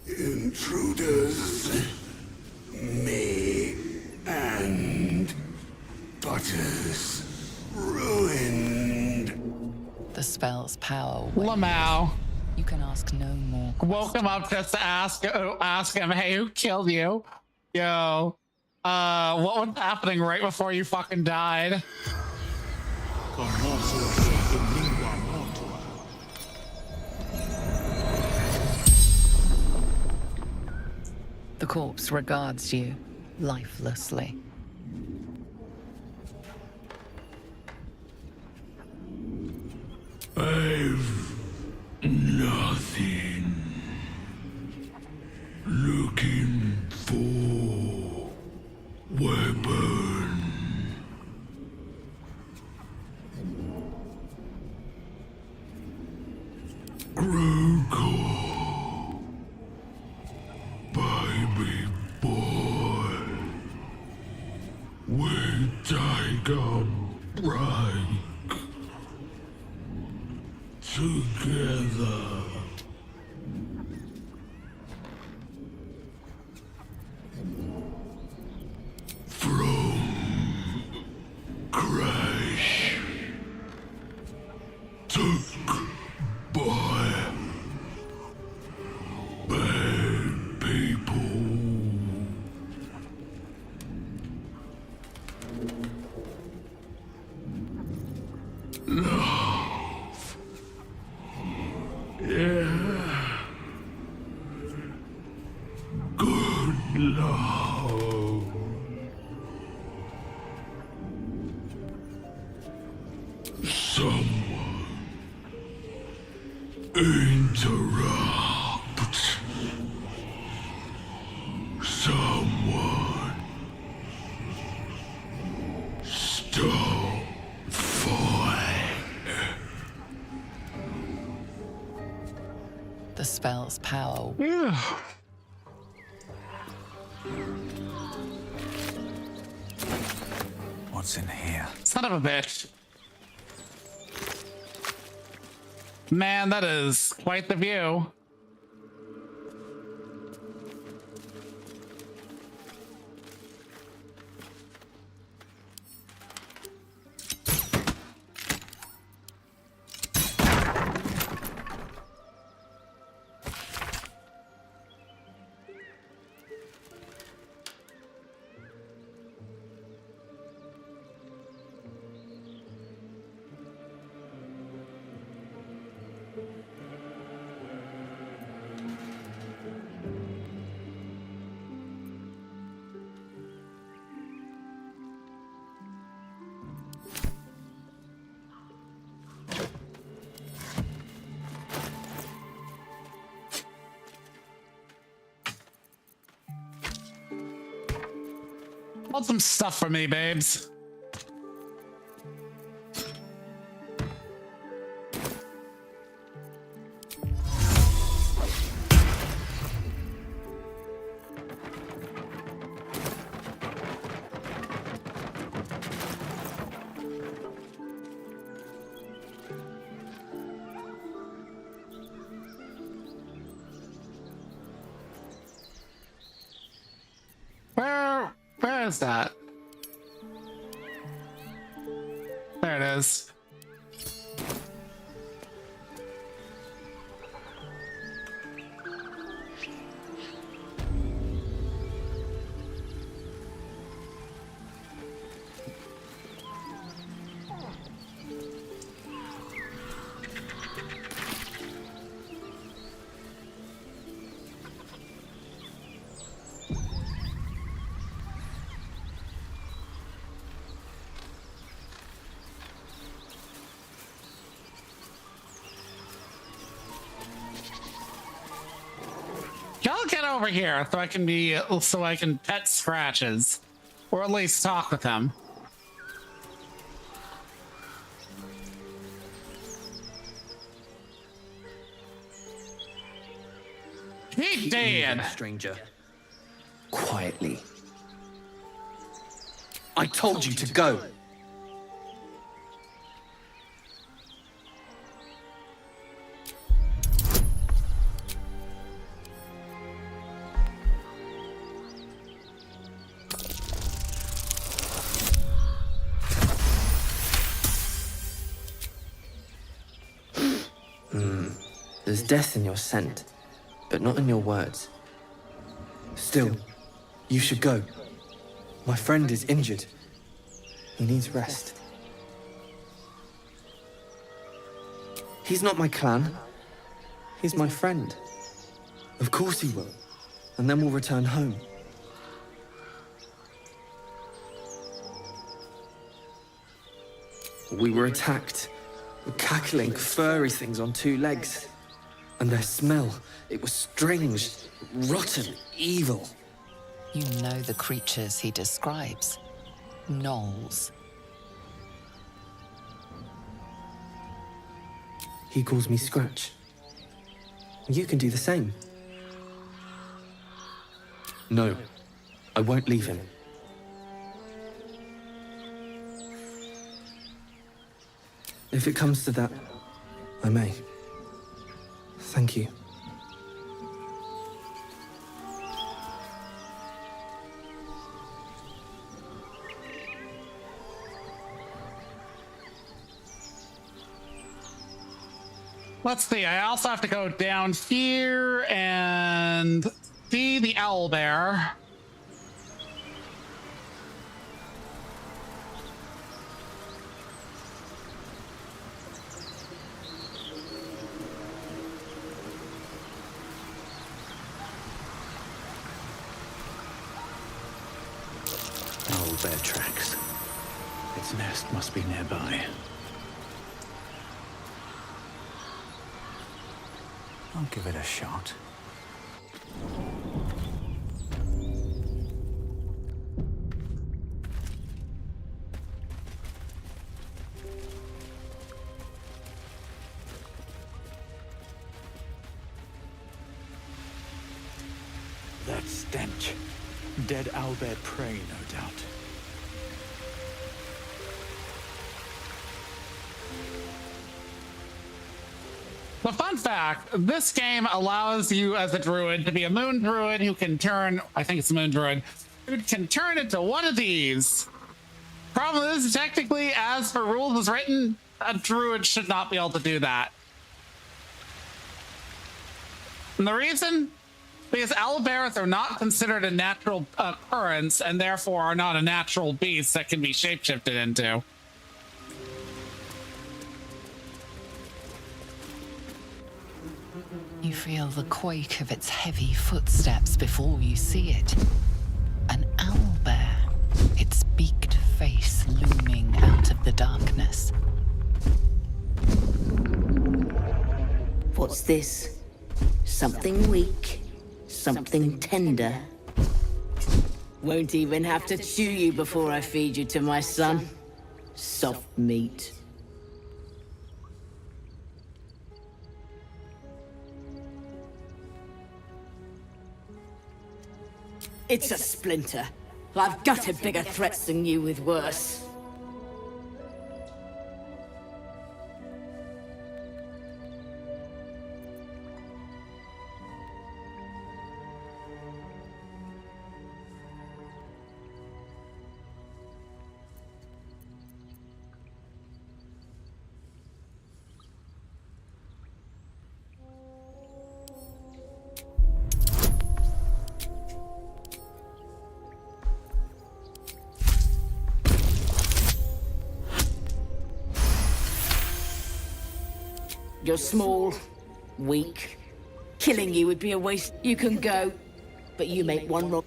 Intruders. Me and Butters ruined. The spell's power. Lamau. You can ask no more. Woke him up just to ask him, hey, who killed you? Yo, what was happening right before you fucking died? The corpse regards you lifelessly. I've nothing. Looking for weapon. Grogu, baby boy, we tiger break together. From crash took by bad people. Love. Yeah. Good love. Someone interrupt. Someone stop fight. The spell's power. What's in here? Son of a bitch. Man, that is quite the view. Want some stuff for me, babes? Where is that? There it is. Y'all get over here so I can pet Scratches, or at least talk with him. He dead, stranger. Quietly. I told you to go. There's death in your scent, but not in your words. Still, you should go. My friend is injured. He needs rest. He's not my clan. He's my friend. Of course he will. And then we'll return home. We were attacked. Cackling, furry things on two legs. And their smell, it was strange, rotten, evil. You know the creatures he describes. Gnolls. He calls me Scratch. You can do the same. No, I won't leave him. If it comes to that, I may. Thank you. Let's see, I also have to go down here and see the owlbear. Owlbear tracks. Its nest must be nearby. I'll give it a shot. That stench. Dead owlbear prey, no doubt. The fun fact, this game allows you as a druid to be a moon druid who can turn, I think it's a moon druid, who can turn into one of these. Problem is, technically, as for rules as written, a druid should not be able to do that. And the reason? Because owlbears are not considered a natural occurrence and therefore are not a natural beast that can be shapeshifted into. You feel the quake of its heavy footsteps before you see it. An owlbear, its beaked face looming out of the darkness. What's this? Something weak, something tender. Won't even have to chew you before I feed you to my son. Soft meat. It's a splinter. I've gutted bigger threats than you with worse. You're small, weak. Killing you would be a waste. You can go, but you make one wrong.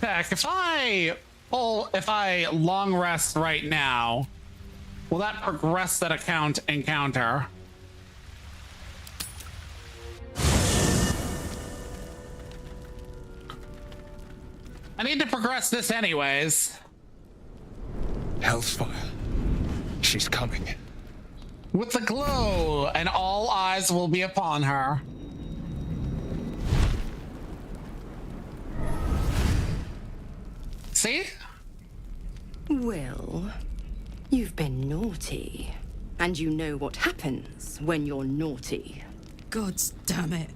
Heck, if I long rest right now, will that progress that encounter? I need to progress this anyways. Hellsfire. She's coming. With the glow, and all eyes will be upon her. See? Well, you've been naughty. And you know what happens when you're naughty. Gods damn it.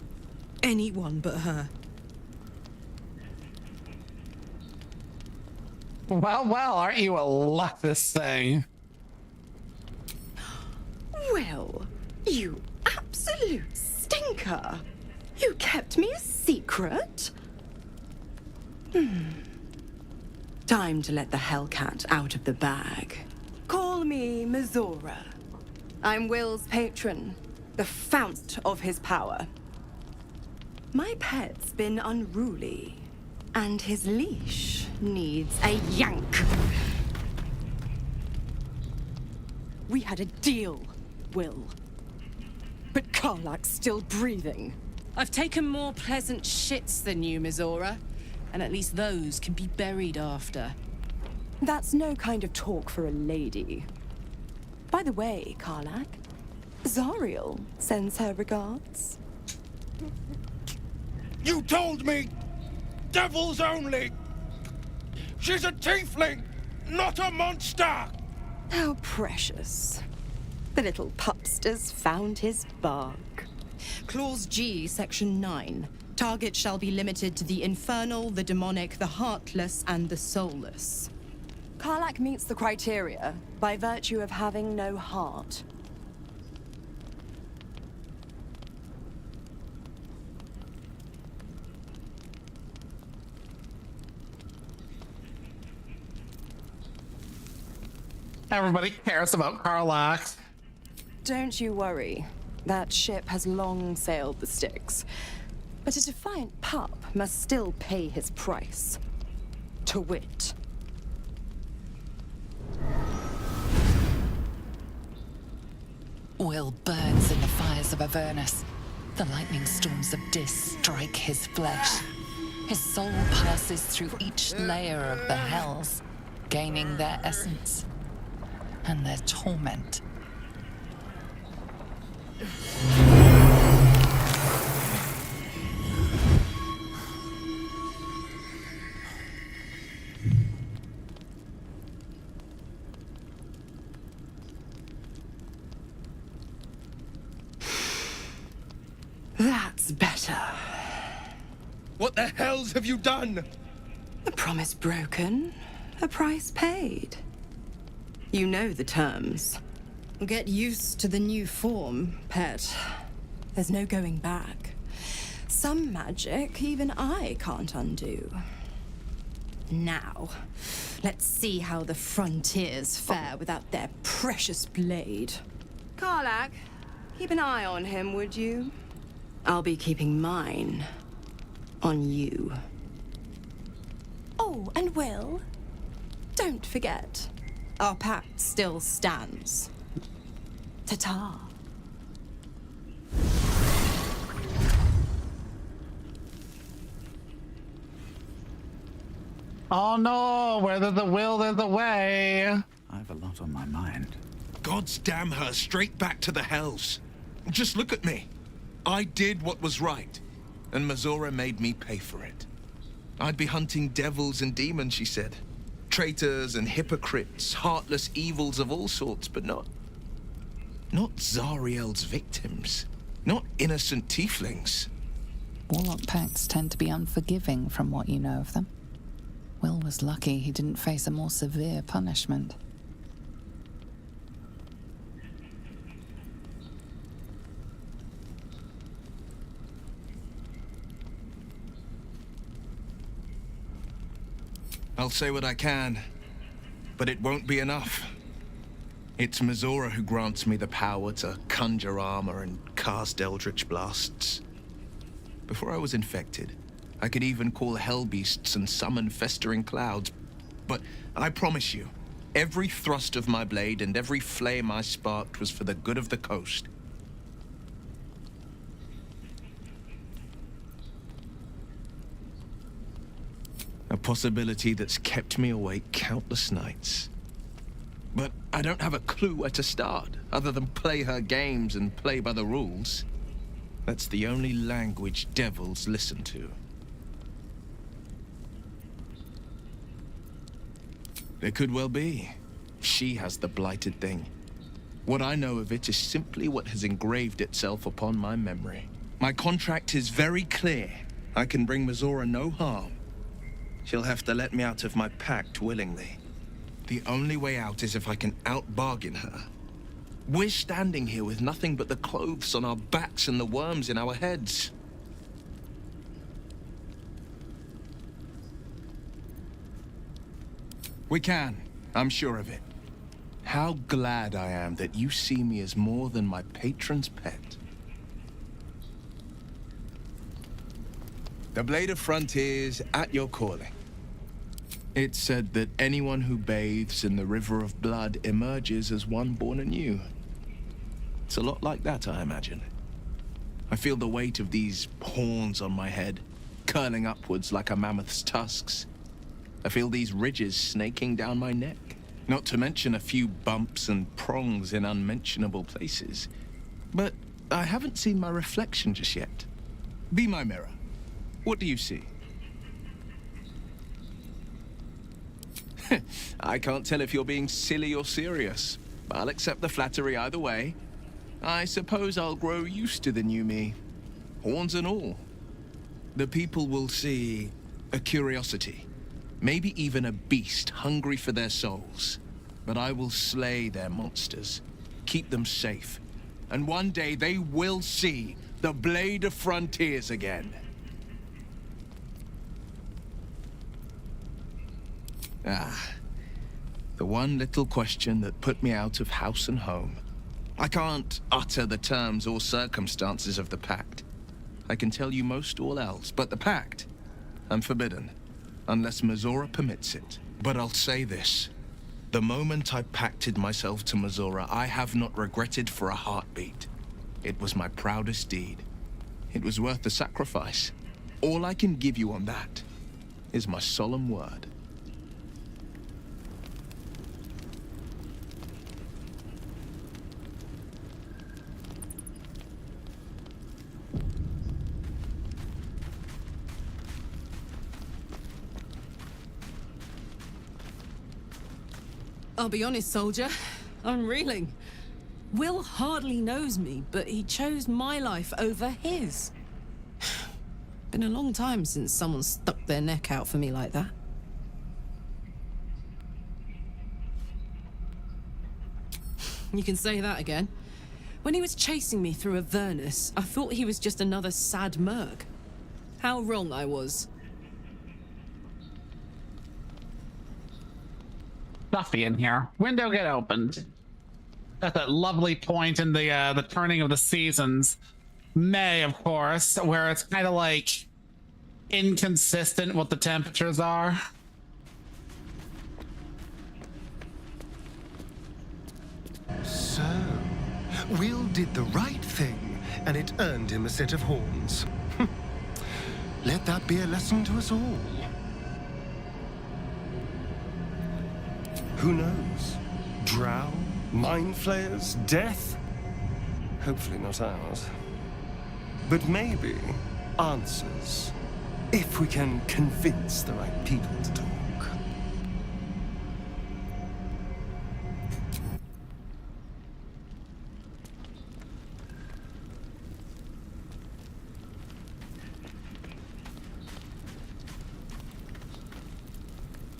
Anyone but her. Well, aren't you a luckless thing? Well, you absolute stinker. You kept me a secret? Time to let the Hellcat out of the bag. Call me Mizora. I'm Will's patron, the fount of his power. My pet's been unruly, and his leash needs a yank. We had a deal, Will. But Karlak's still breathing. I've taken more pleasant shits than you, Mizora. And at least those can be buried after. That's no kind of talk for a lady. By the way, Karlak, Zariel sends her regards. You told me! Devils only! She's a tiefling, not a monster! How precious. The little pupster's found his bark. Clause G, Section 9. Target shall be limited to the infernal, the demonic, the heartless, and the soulless. Karlak meets the criteria by virtue of having no heart. Everybody cares about Karlak. Don't you worry. That ship has long sailed the Styx. But a defiant pup must still pay his price. To wit. Will burns in the fires of Avernus. The lightning storms of Dis strike his flesh. His soul passes through each layer of the hells, gaining their essence and their torment. That's better. What the hells have you done? A promise broken, a price paid. You know the terms. Get used to the new form, pet. There's no going back. Some magic even I can't undo. Now, let's see how the frontiers fare without their precious blade. Karlak, keep an eye on him, would you? I'll be keeping mine on you. Oh, and Will, don't forget, our pact still stands. Ta-ta. Oh no, where there's a will, there's a way. I have a lot on my mind. Gods damn her, straight back to the hells. Just look at me. I did what was right, and Mazora made me pay for it. I'd be hunting devils and demons, she said. Traitors and hypocrites, heartless evils of all sorts, but not Zariel's victims. Not innocent tieflings. Warlock pacts tend to be unforgiving from what you know of them. Will was lucky he didn't face a more severe punishment. I'll say what I can, but it won't be enough. It's Mazora who grants me the power to conjure armor and cast eldritch blasts. Before I was infected, I could even call hell beasts and summon festering clouds. But I promise you, every thrust of my blade and every flame I sparked was for the good of the coast. A possibility that's kept me awake countless nights. But I don't have a clue where to start, other than play her games and play by the rules. That's the only language devils listen to. It could well be. She has the blighted thing. What I know of it is simply what has engraved itself upon my memory. My contract is very clear. I can bring Mazora no harm. She'll have to let me out of my pact willingly. The only way out is if I can out-bargain her. We're standing here with nothing but the clothes on our backs and the worms in our heads. We can. I'm sure of it. How glad I am that you see me as more than my patron's pet. The Blade of Frontiers at your calling. It's said that anyone who bathes in the river of blood emerges as one born anew. It's a lot like that, I imagine. I feel the weight of these horns on my head, curling upwards like a mammoth's tusks. I feel these ridges snaking down my neck, not to mention a few bumps and prongs in unmentionable places. But I haven't seen my reflection just yet. Be my mirror. What do you see? I can't tell if you're being silly or serious. I'll accept the flattery either way. I suppose I'll grow used to the new me, horns and all. The people will see a curiosity. Maybe even a beast hungry for their souls. But I will slay their monsters, keep them safe. And one day they will see the Blade of Frontiers again. The one little question that put me out of house and home. I can't utter the terms or circumstances of the pact. I can tell you most all else, but the pact, I'm forbidden. Unless Mazora permits it. But I'll say this. The moment I pacted myself to Mazora, I have not regretted for a heartbeat. It was my proudest deed. It was worth the sacrifice. All I can give you on that is my solemn word. I'll be honest, soldier. I'm reeling. Will hardly knows me, but he chose my life over his. Been a long time since someone stuck their neck out for me like that. You can say that again. When he was chasing me through Avernus, I thought he was just another sad merc. How wrong I was. Stuffy in here. Window get opened. at that lovely point in the turning of the seasons, May, of course, where it's kind of like inconsistent what the temperatures are. So, Will did the right thing, and it earned him a set of horns. Let that be a lesson to us all. Who knows? Drow? Mind flayers? Death? Hopefully not ours. But maybe answers, if we can convince the right people to talk.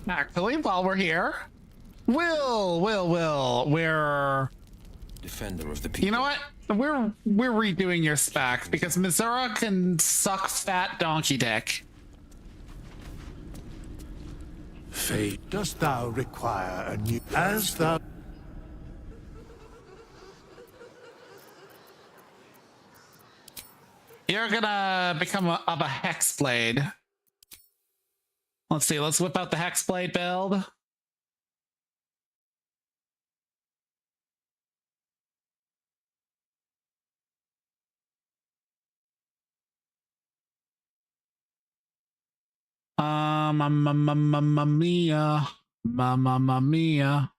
Actually, while we're here, Will, we're defender of the people. You know what? We're redoing your spec because Missouri can suck fat donkey dick. Fate, dost thou require a new... As thou... You're gonna become of a hexblade. Let's see, let's whip out the hexblade build. Mamma mia. Mamma mia.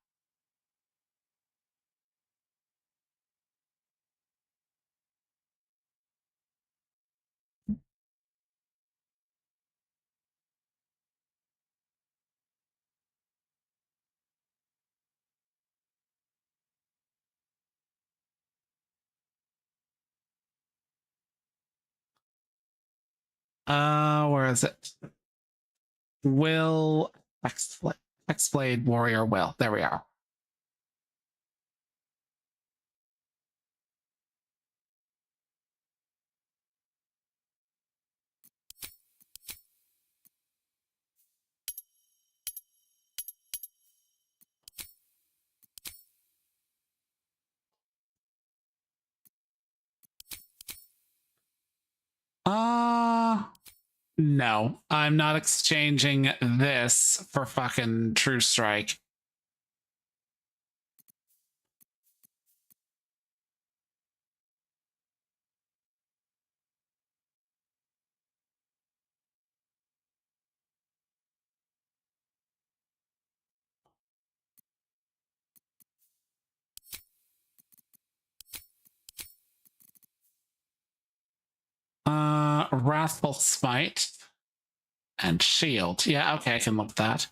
Where is it? Will Hexblade Warrior Will. There we are. No, I'm not exchanging this for fucking True Strike. Wrathful Smite and Shield. Yeah, okay, I can look at that.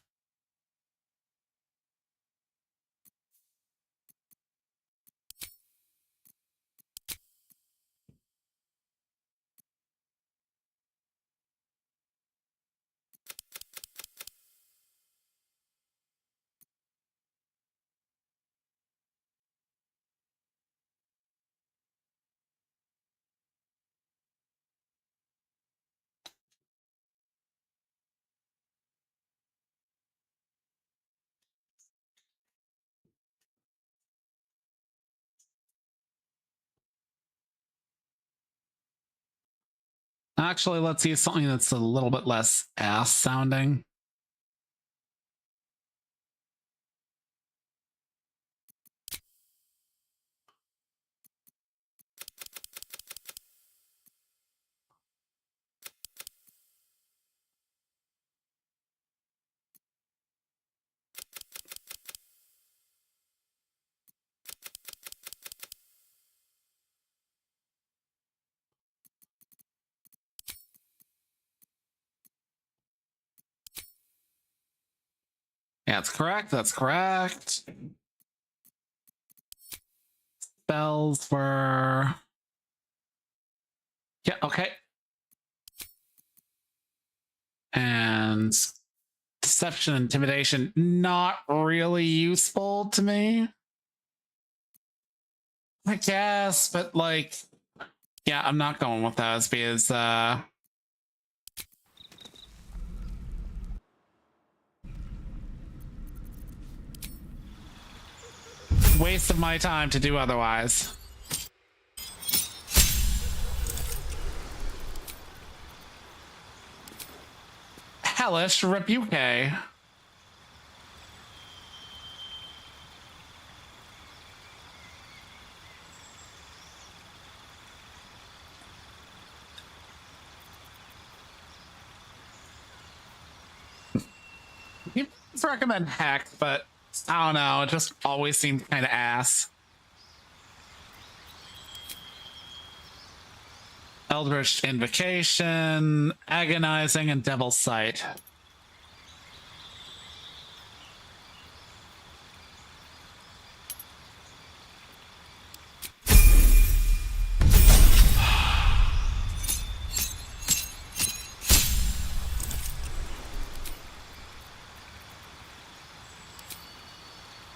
Actually, let's use something that's a little bit less ass sounding. Yeah, that's correct. That's correct. Spells were... Yeah, okay. And deception, intimidation, not really useful to me. I guess, but like, yeah, I'm not going with those because waste of my time to do otherwise. Hellish Rebuke. People recommend Heck, but I don't know, it just always seemed kind of ass. Eldritch Invocation, Agonizing, and Devil's Sight.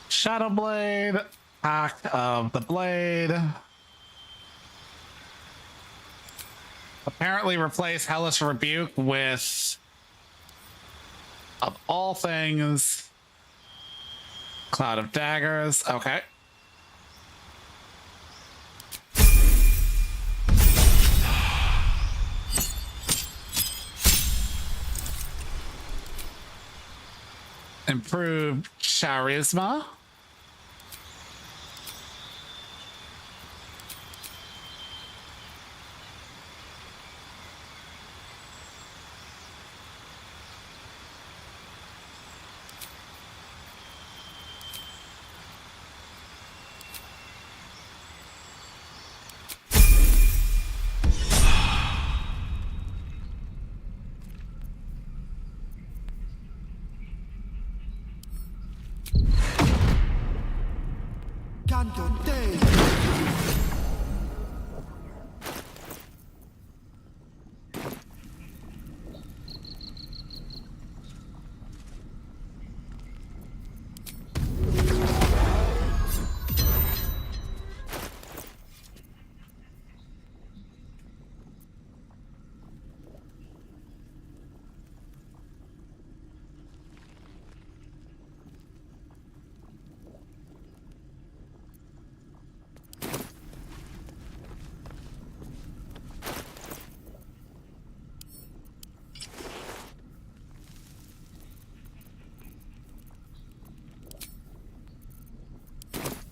Shadow Blade, Hack of the Blade. Apparently replace Hellish Rebuke with, of all things, Cloud of Daggers. Okay. Improved Charisma.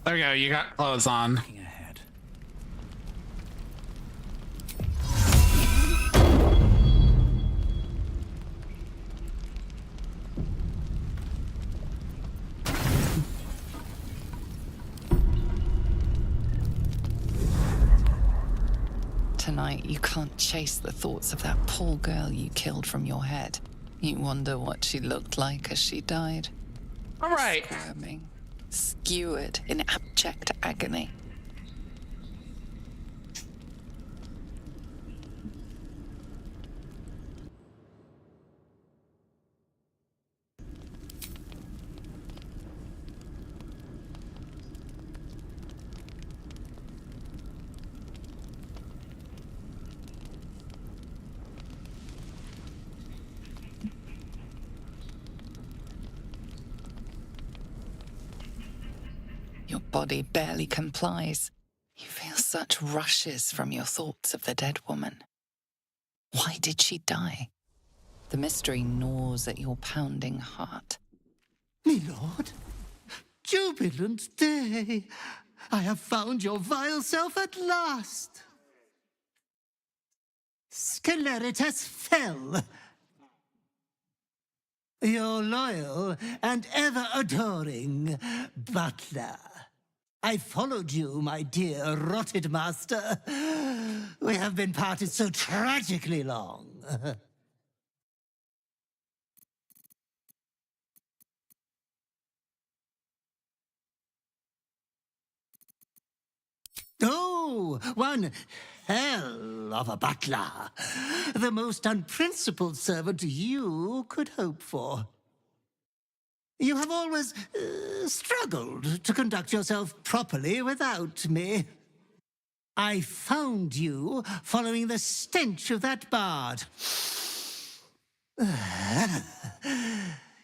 There we go, you got clothes on. Tonight, you can't chase the thoughts of that poor girl you killed from your head. You wonder what she looked like as she died. All right. Squirming, skewered in abject agony. Your body barely complies. You feel such rushes from your thoughts of the dead woman. Why did she die? The mystery gnaws at your pounding heart. Me lord, jubilant day! I have found your vile self at last! Sceleritas fell. Your loyal and ever-adoring butler. I followed you, my dear rotted master. We have been parted so tragically long. Oh, one hell of a butler. The most unprincipled servant you could hope for. You have always struggled to conduct yourself properly without me. I found you following the stench of that bard.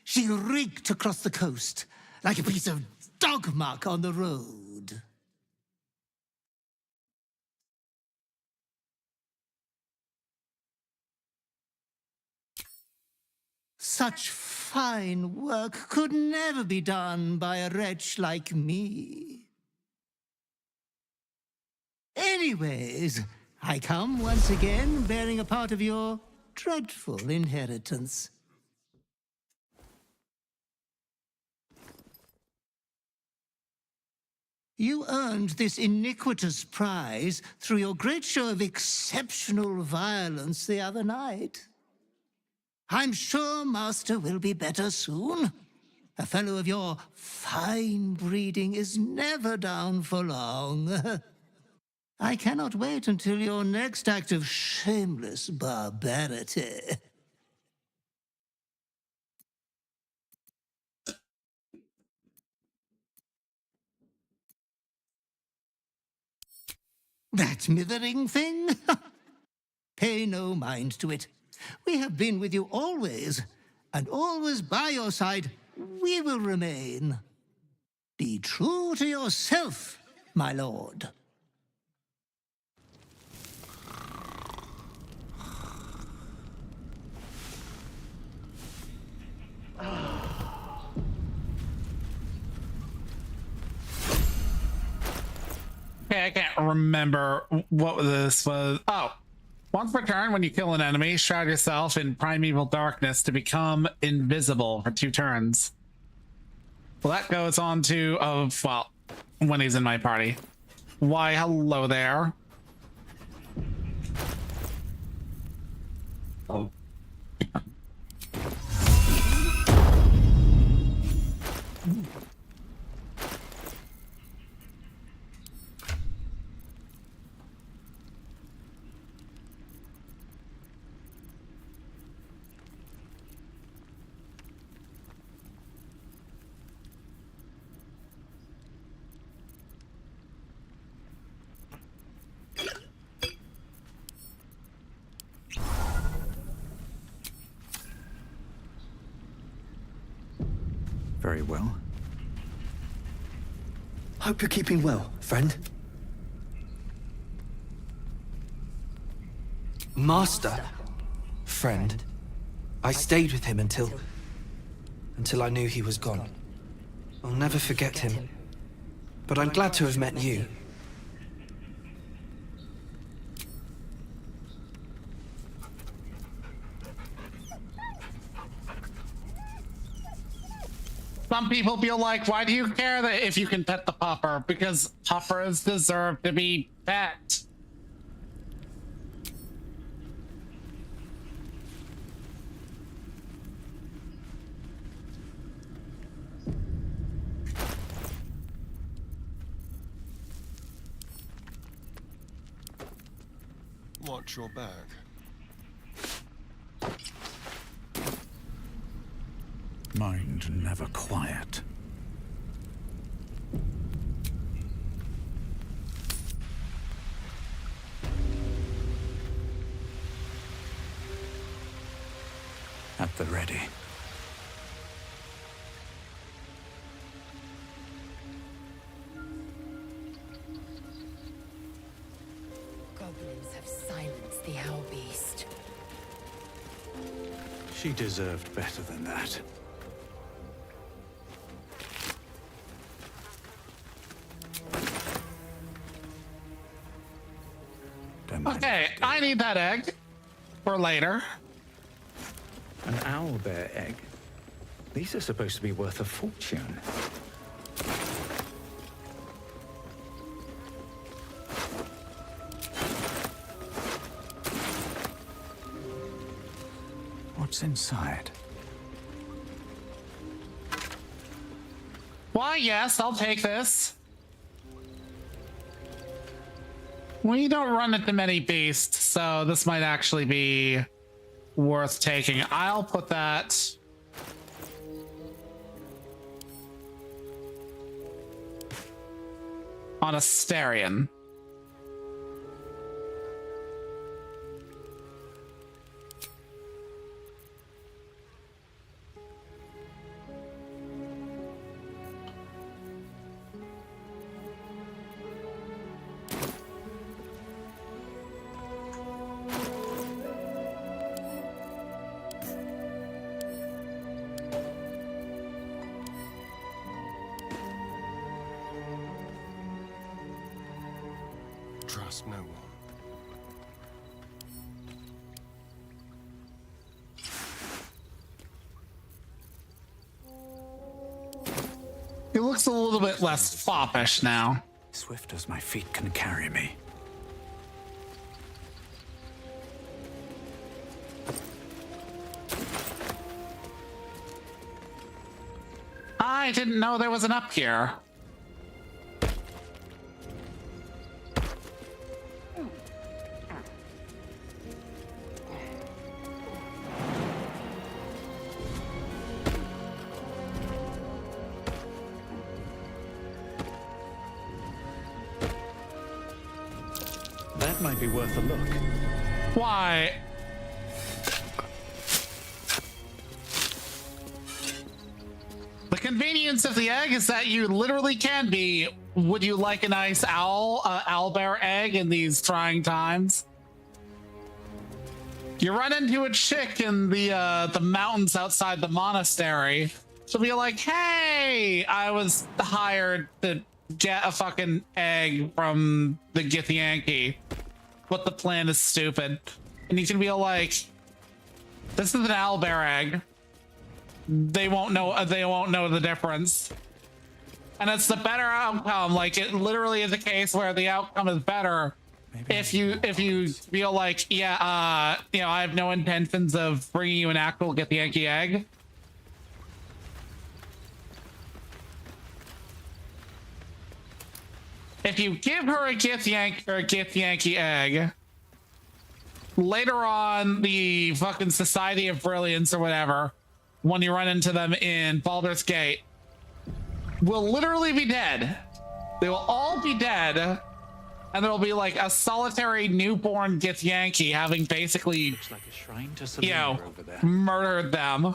She reeked across the coast like a piece of dog muck on the road. Such fine work could never be done by a wretch like me. Anyways, I come once again bearing a part of your dreadful inheritance. You earned this iniquitous prize through your great show of exceptional violence the other night. I'm sure Master will be better soon. A fellow of your fine breeding is never down for long. I cannot wait until your next act of shameless barbarity. That mithering thing? Pay no mind to it. We have been with you always, and always by your side we will remain. Be true to yourself, my lord. Okay, I can't remember what this was. Oh, once per turn, when you kill an enemy, shroud yourself in primeval darkness to become invisible for 2 turns. Well, that goes on to, well, when he's in my party. Why, hello there. Oh. Very well. Hope you're keeping well, friend. Master? Friend. I stayed with him until I knew he was gone. I'll never forget him. But I'm glad to have met you. Some people feel like, why do you care that if you can pet the pupper? Because puppers deserve to be pet. Watch your back. Mind never quiet. At the ready. Goblins have silenced the owl beast. She deserved better than that. Okay, I need that egg for later. An owlbear egg? These are supposed to be worth a fortune. What's inside? Why, yes, I'll take this. We don't run into many beasts, so this might actually be worth taking. I'll put that on a Asterion. He looks a little bit less foppish now. Swift as my feet can carry me. I didn't know there was an up here. That might be worth a look. Why? The convenience of the egg is that you literally can be, would you like a nice owlbear egg in these trying times? You run into a chick in the mountains outside the monastery. She'll be like, hey, I was hired to get a fucking egg from the Githyanki, but the plan is stupid. And you can be like, this is an owlbear egg. They won't know the difference. And it's the better outcome. Like, it literally is a case where the outcome is better if you feel like, yeah, you know, I have no intentions of bringing you an actual Githyanki egg. If you give her a Githyanki egg, later on, the fucking Society of Brilliance or whatever, when you run into them in Baldur's Gate, will literally be dead. They will all be dead, and there will be like a solitary newborn Githyanki having basically, looks like a shrine to you know, Selena over there. murdered them.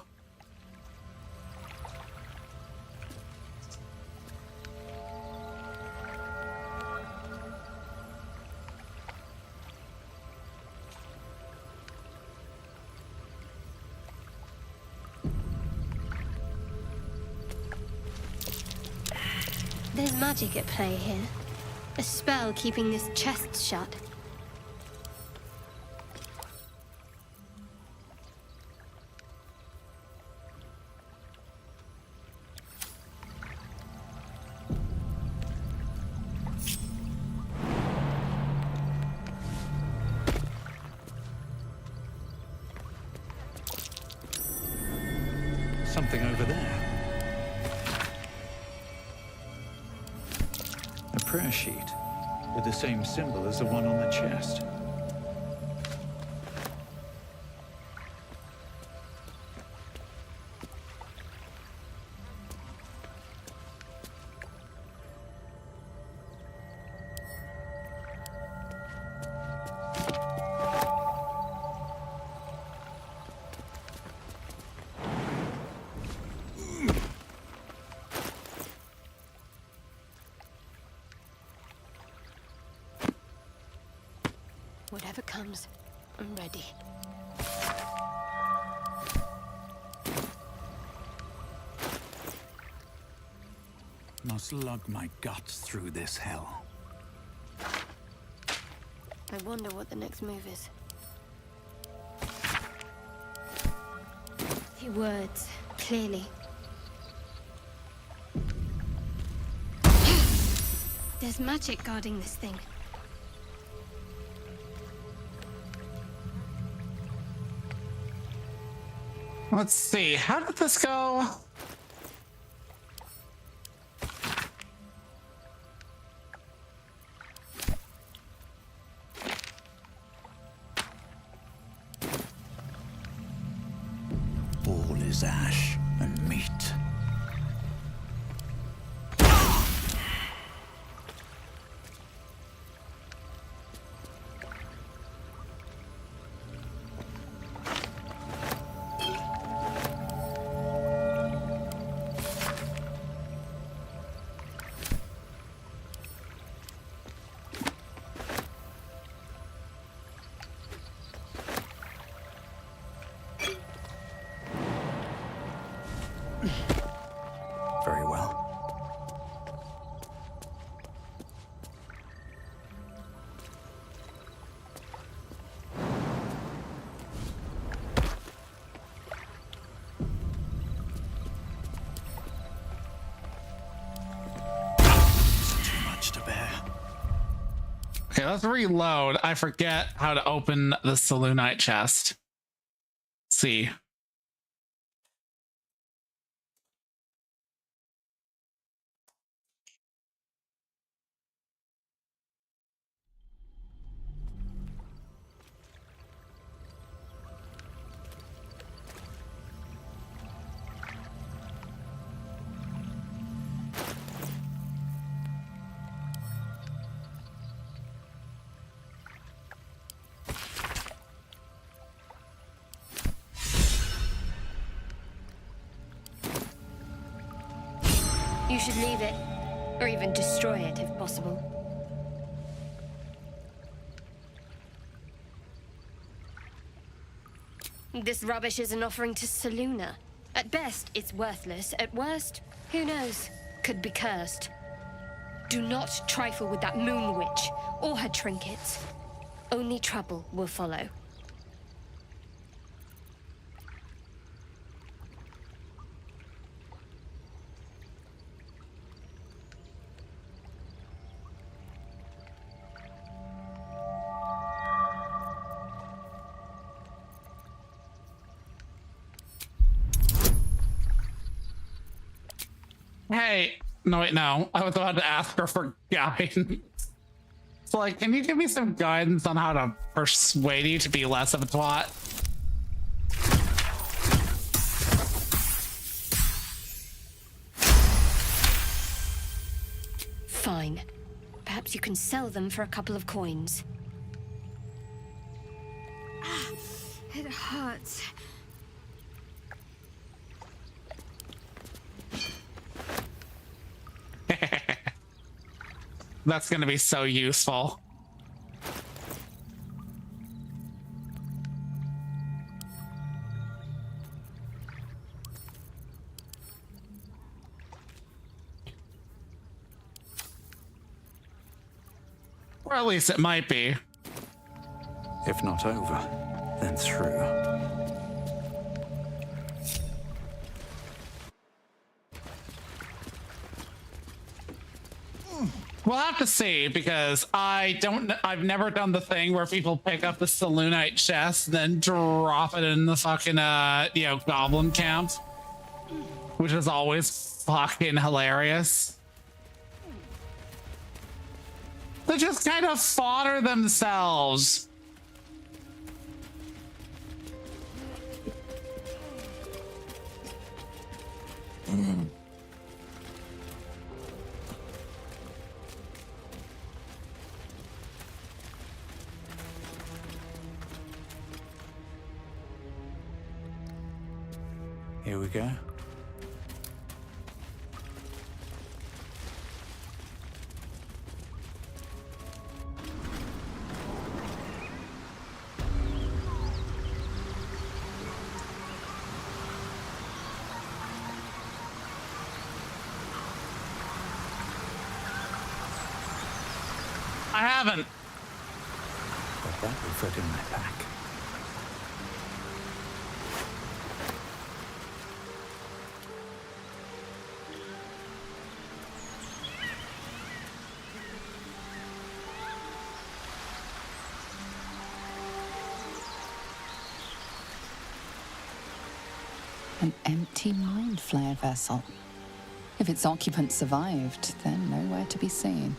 There's magic at play here. A spell keeping this chest shut. Something over there. A prayer sheet with the same symbol as the one on the chest. Whatever comes, I'm ready. Must lug my guts through this hell. I wonder what the next move is. Few words, clearly. There's magic guarding this thing. Let's see, how did this go? All is ash and meat. Okay, let's reload. I forget how to open the Selûnite chest. Let's see. You should leave it, or even destroy it if possible. This rubbish is an offering to Selûna. At best, it's worthless. At worst, who knows? Could be cursed. Do not trifle with that moon witch or her trinkets. Only trouble will follow. Hey, no, wait, no. I was about to ask her for guidance. So, like, can you give me some guidance on how to persuade you to be less of a twat? Fine. Perhaps you can sell them for a couple of coins. Ah, it hurts. That's gonna be so useful. Or at least it might be. If not over, then through. We'll have to see, because I've never done the thing where people pick up the Selûnite chest and then drop it in the fucking goblin camp, which is always fucking hilarious. They just kind of fodder themselves. Here we go. I haven't. But that will fit in my pack. An empty mind flare vessel. If its occupant survived, then nowhere to be seen.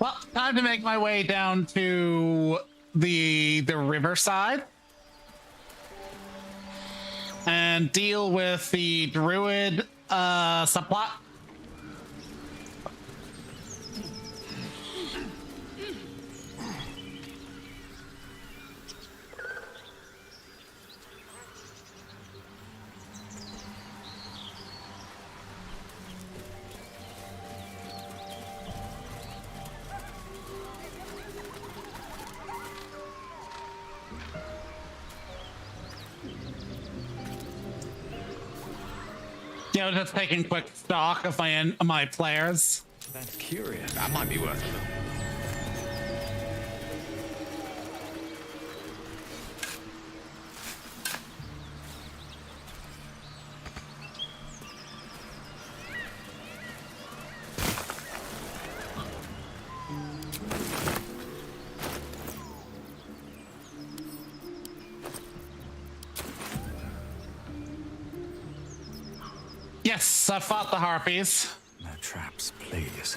Well, time to make my way down to the riverside and deal with the druid subplot. You know, just taking quick stock of my players. That's curious. That might be worth it. Yes, I fought the harpies. No traps, please.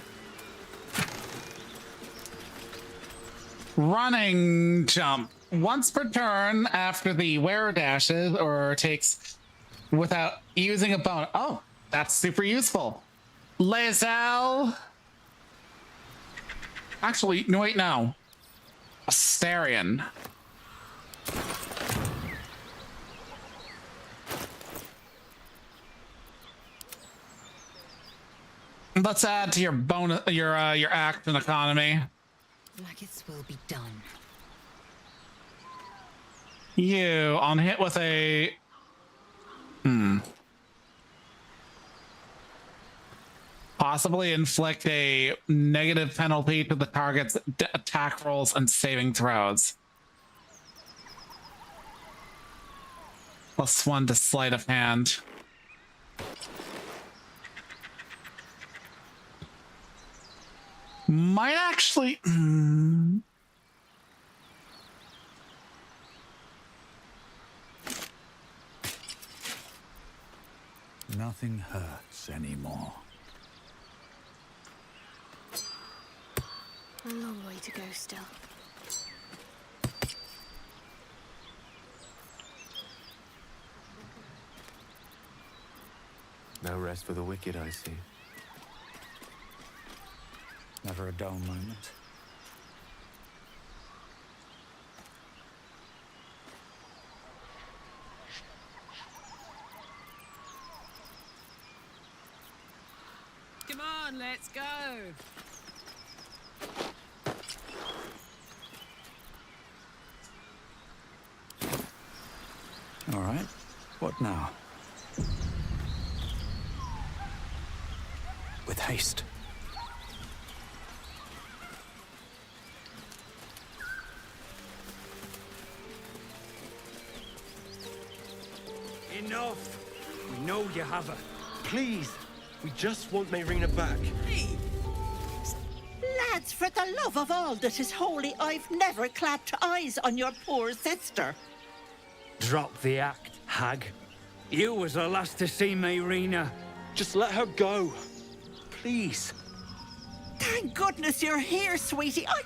Running jump. Once per turn after the wearer dashes or takes without using a bonus. Oh, that's super useful. Lae'zel. Actually, no, wait, no. Astarion. Let's add to your bonus, your action economy. Nuggets will be done. You on hit with a possibly inflict a negative penalty to the target's attack rolls and saving throws. +1 to sleight of hand. Might actually Nothing hurts anymore. A long way to go still. No rest for the wicked, I see. Never a dull moment. Come on, let's go. All right. What now? With haste. Enough! We know you have her. Please, we just want Mayrina back. Lads, for the love of all that is holy, I've never clapped eyes on your poor sister. Drop the act, hag. You was the last to see Mayrina. Just let her go. Please. Thank goodness you're here, sweetie. I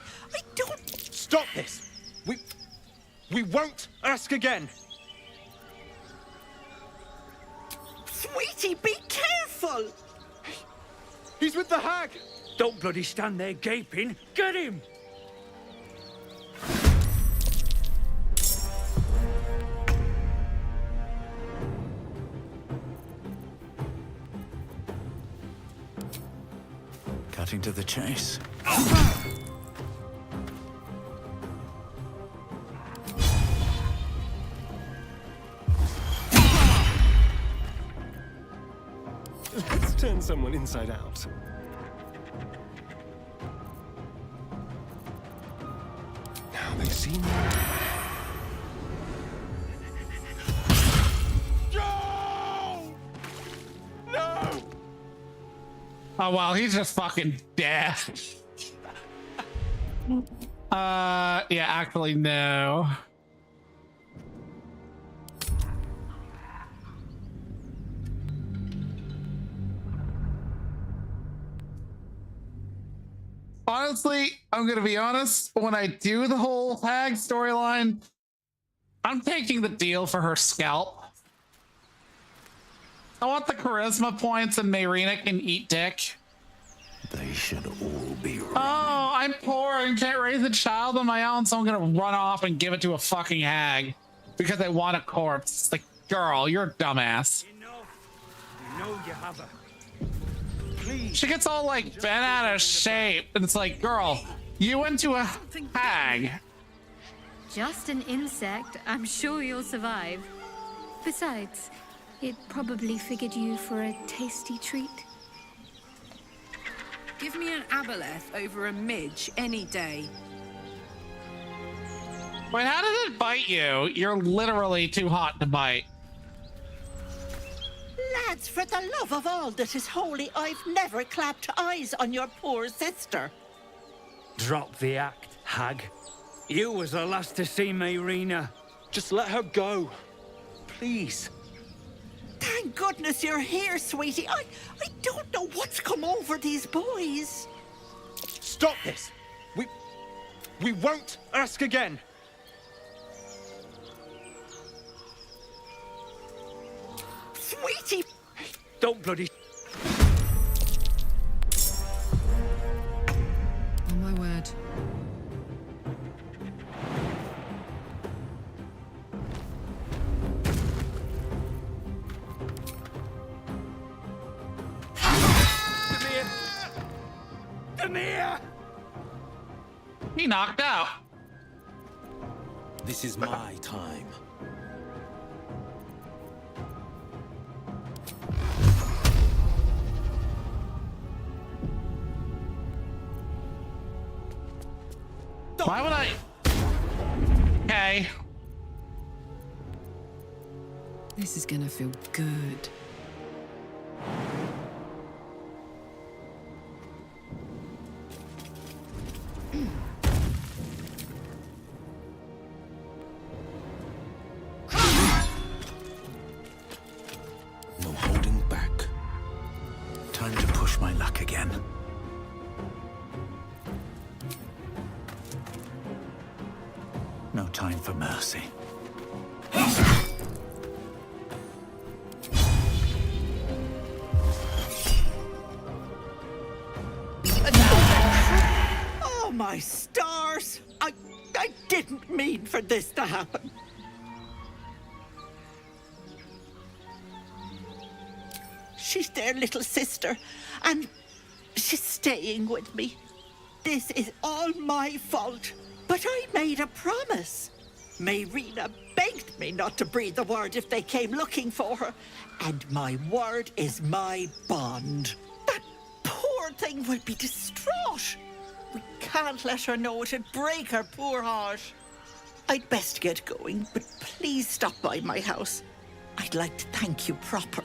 don't... Stop this! We won't ask again. Sweetie, be careful! He's with the hag! Don't bloody stand there gaping. Get him! Cutting to the chase. Let's turn someone inside out. Now they see me. No! No! Oh well, he's just fucking dead. Yeah, actually no. Honestly, I'm gonna be honest, when I do the whole hag storyline, I'm taking the deal for her scalp. I want the charisma points and Mayrina can eat dick. They should all be Oh, I'm poor and can't raise a child on my own, so I'm gonna run off and give it to a fucking hag because I want a corpse. It's like, girl, you're a dumbass. You know you have her. Please. She gets all like bent out of shape, and it's like, girl, you went to a hag. Just an insect. I'm sure you'll survive. Besides, it probably figured you for a tasty treat. Give me an aboleth over a midge any day. Wait, how did it bite you? You're literally too hot to bite. Lads, for the love of all that is holy, I've never clapped eyes on your poor sister. Drop the act, hag. You was the last to see Mayrina. Just let her go. Please. Thank goodness you're here, sweetie. I don't know what's come over these boys. Stop this. We won't ask again. Sweetie! Don't bloody... Oh my word. Demir! He knocked out. This is my time. Why would I? Okay. This is gonna feel good. No holding back. Time to push my luck again. No time for mercy. Oh, my stars! I didn't mean for this to happen. She's their little sister, and she's staying with me. This is all my fault, but I made a promise. Mayrina begged me not to breathe a word if they came looking for her, and my word is my bond. That poor thing will be distraught. We can't let her know, it'd break her poor heart. I'd best get going, but please stop by my house. I'd like to thank you proper.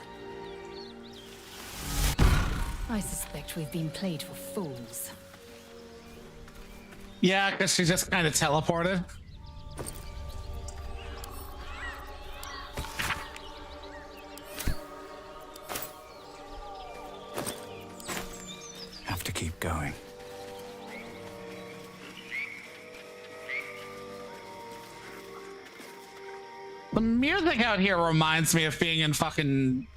I suspect we've been played for fools. Yeah, because she just kind of teleported. Have to keep going. The music out here reminds me of being in fucking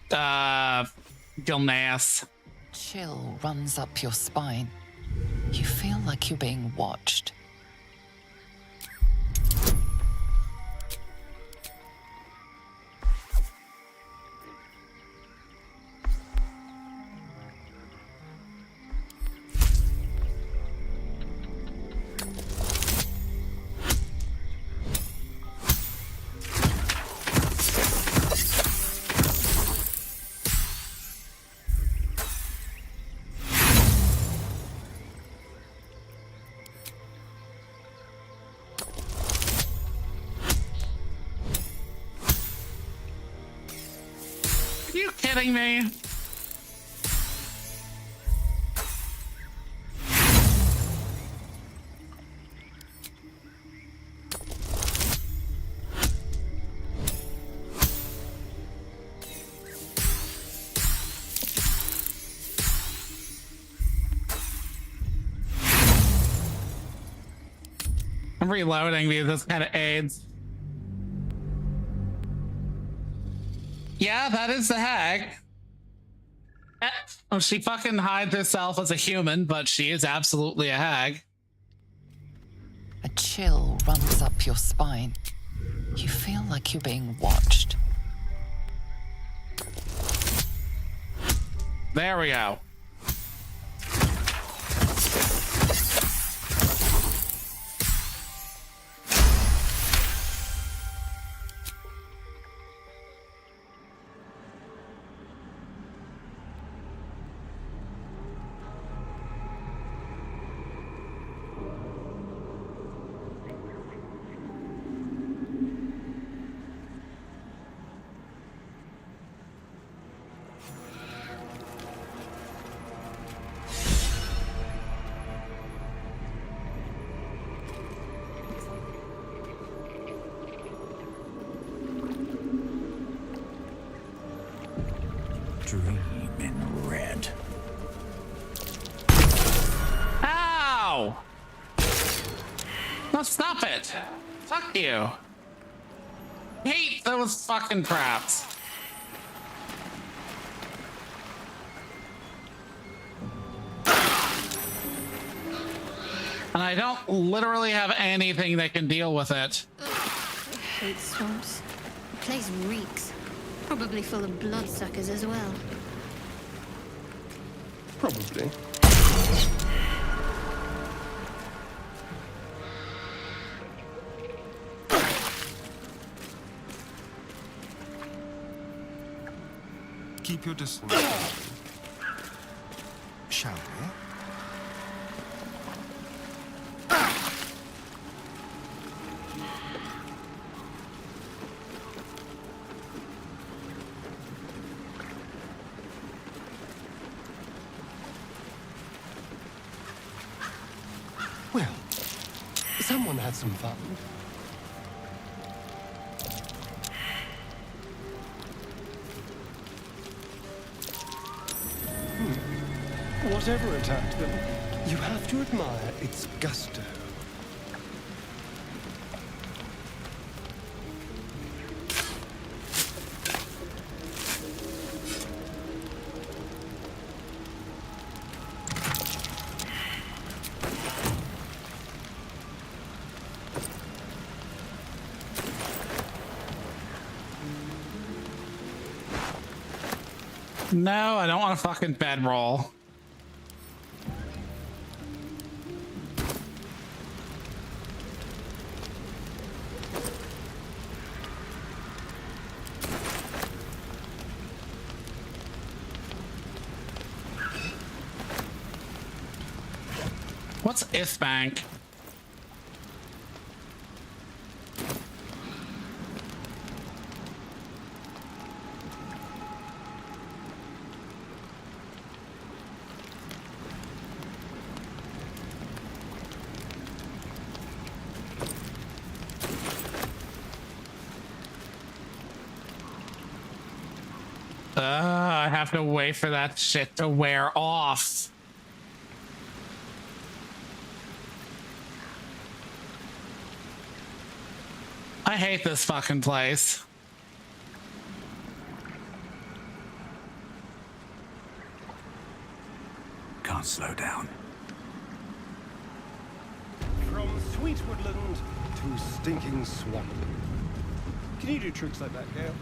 Gilneas. Chill runs up your spine. You feel like you're being watched. Are you kidding me? I'm reloading because this kind of aids. Yeah, that is the hag. Oh, she fucking hides herself as a human, but she is absolutely a hag. A chill runs up your spine. You feel like you're being watched. There we go. Dream in red. Ow! No, stop it! Fuck you. Hate those fucking traps. And I don't literally have anything that can deal with it. I hate swamps. The place reeks. Probably full of bloodsuckers as well. Probably. Keep your distance. Shall we? Well, someone had some fun. Whatever attacked them, you have to admire its gusto. No, I don't want a fucking bedroll. What's Ithbank? I have to wait for that shit to wear off. I hate this fucking place. Can't slow down. From sweet woodland to stinking swamp. Can you do tricks like that, Gale?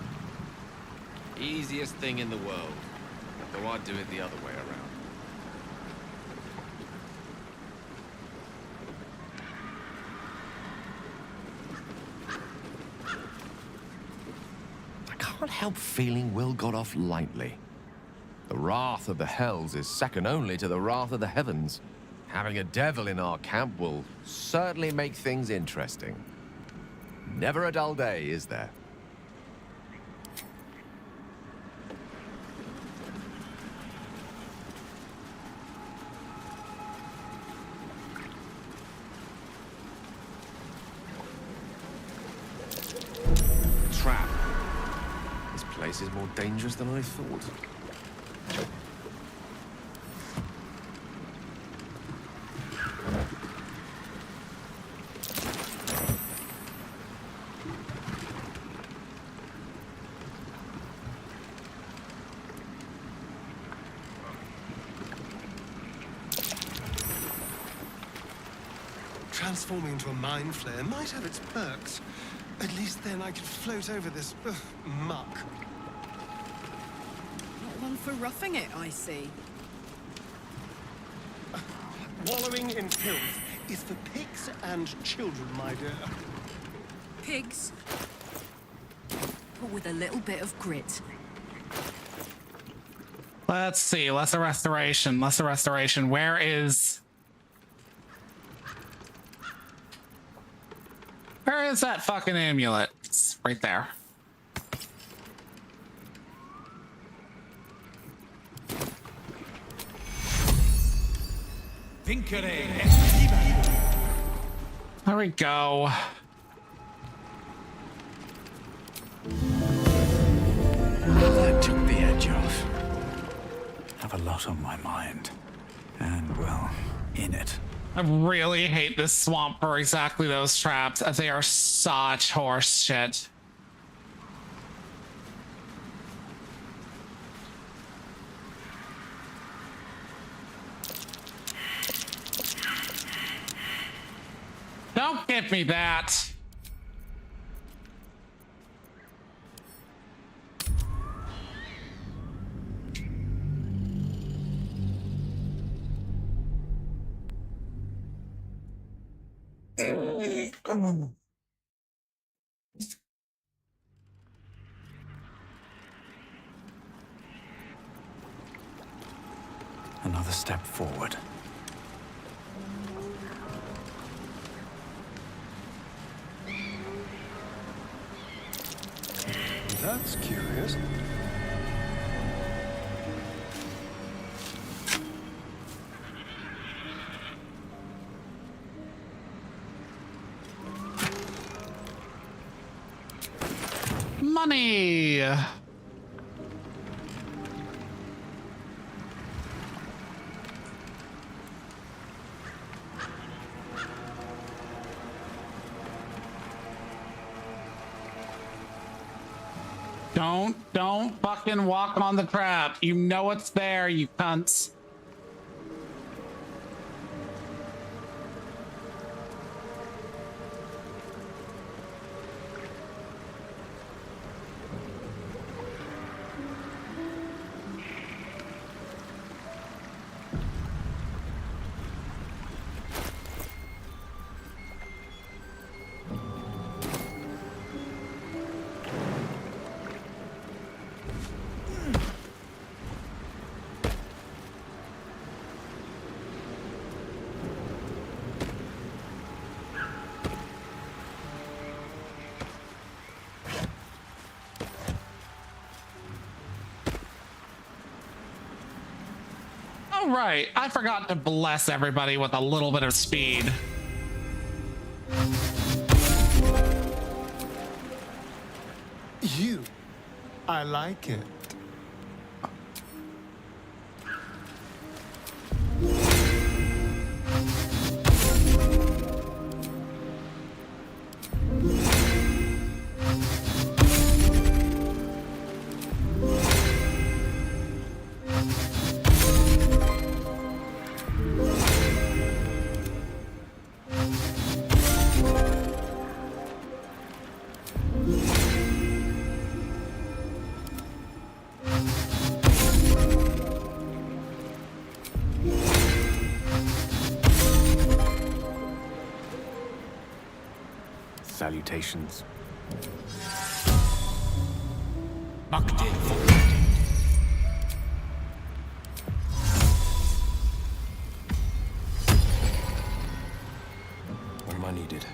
Easiest thing in the world. Though I'd do it the other way around. I can't help feeling Will got off lightly. The wrath of the hells is second only to the wrath of the heavens. Having a devil in our camp will certainly make things interesting. Never a dull day, is there? Trap. This place is more dangerous than I thought. Transforming into a mind flayer might have its perks. At least then I could float over this muck. Not one for roughing it, I see. Wallowing in filth is for pigs and children, my dear. Pigs? But with a little bit of grit. Let's see. Lesser restoration. Lesser restoration. Where is that fucking amulet? It's right there. There we go. That took the edge off. Have a lot on my mind. And, well, in it. I really hate this swamp for exactly those traps. They are such horse shit. Don't give me that. Another step forward. That's curious. Money. Don't fucking walk on the trap. You know it's there, you cunts. Oh, right. I forgot to bless everybody with a little bit of speed. You. I like it. Salutations. Where am I needed?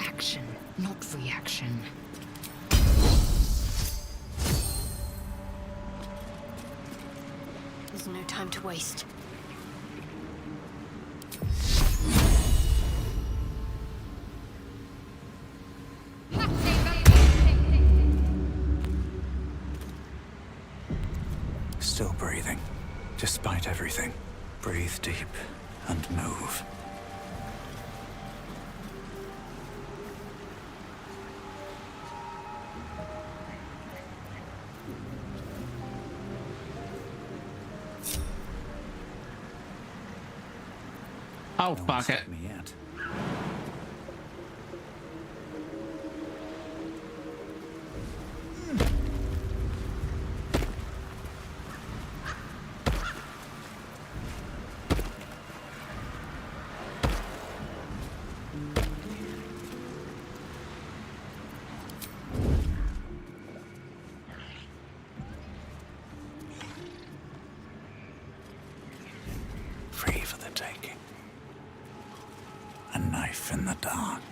Action, not reaction. There's no time to waste. breathing. Despite everything, breathe deep and move. Oh, fuck it. Me yet. Free for the taking. A knife in the dark.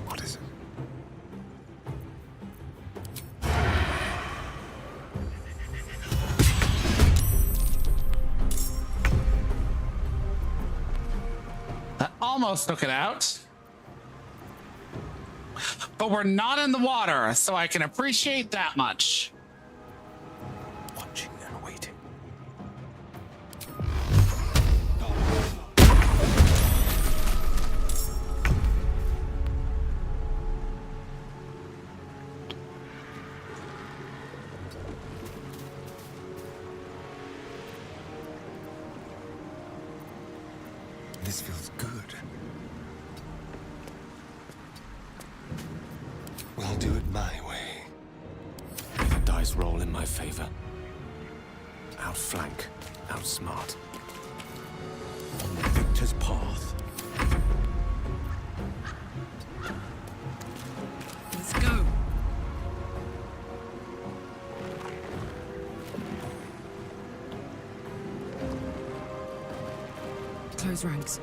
What is it? That almost took it out. But we're not in the water, so I can appreciate that much. Watching and waiting. This feels good. We'll do it my way. May the dice roll in my favor. Outflank, outsmart. On the victor's path. Let's go. Close ranks.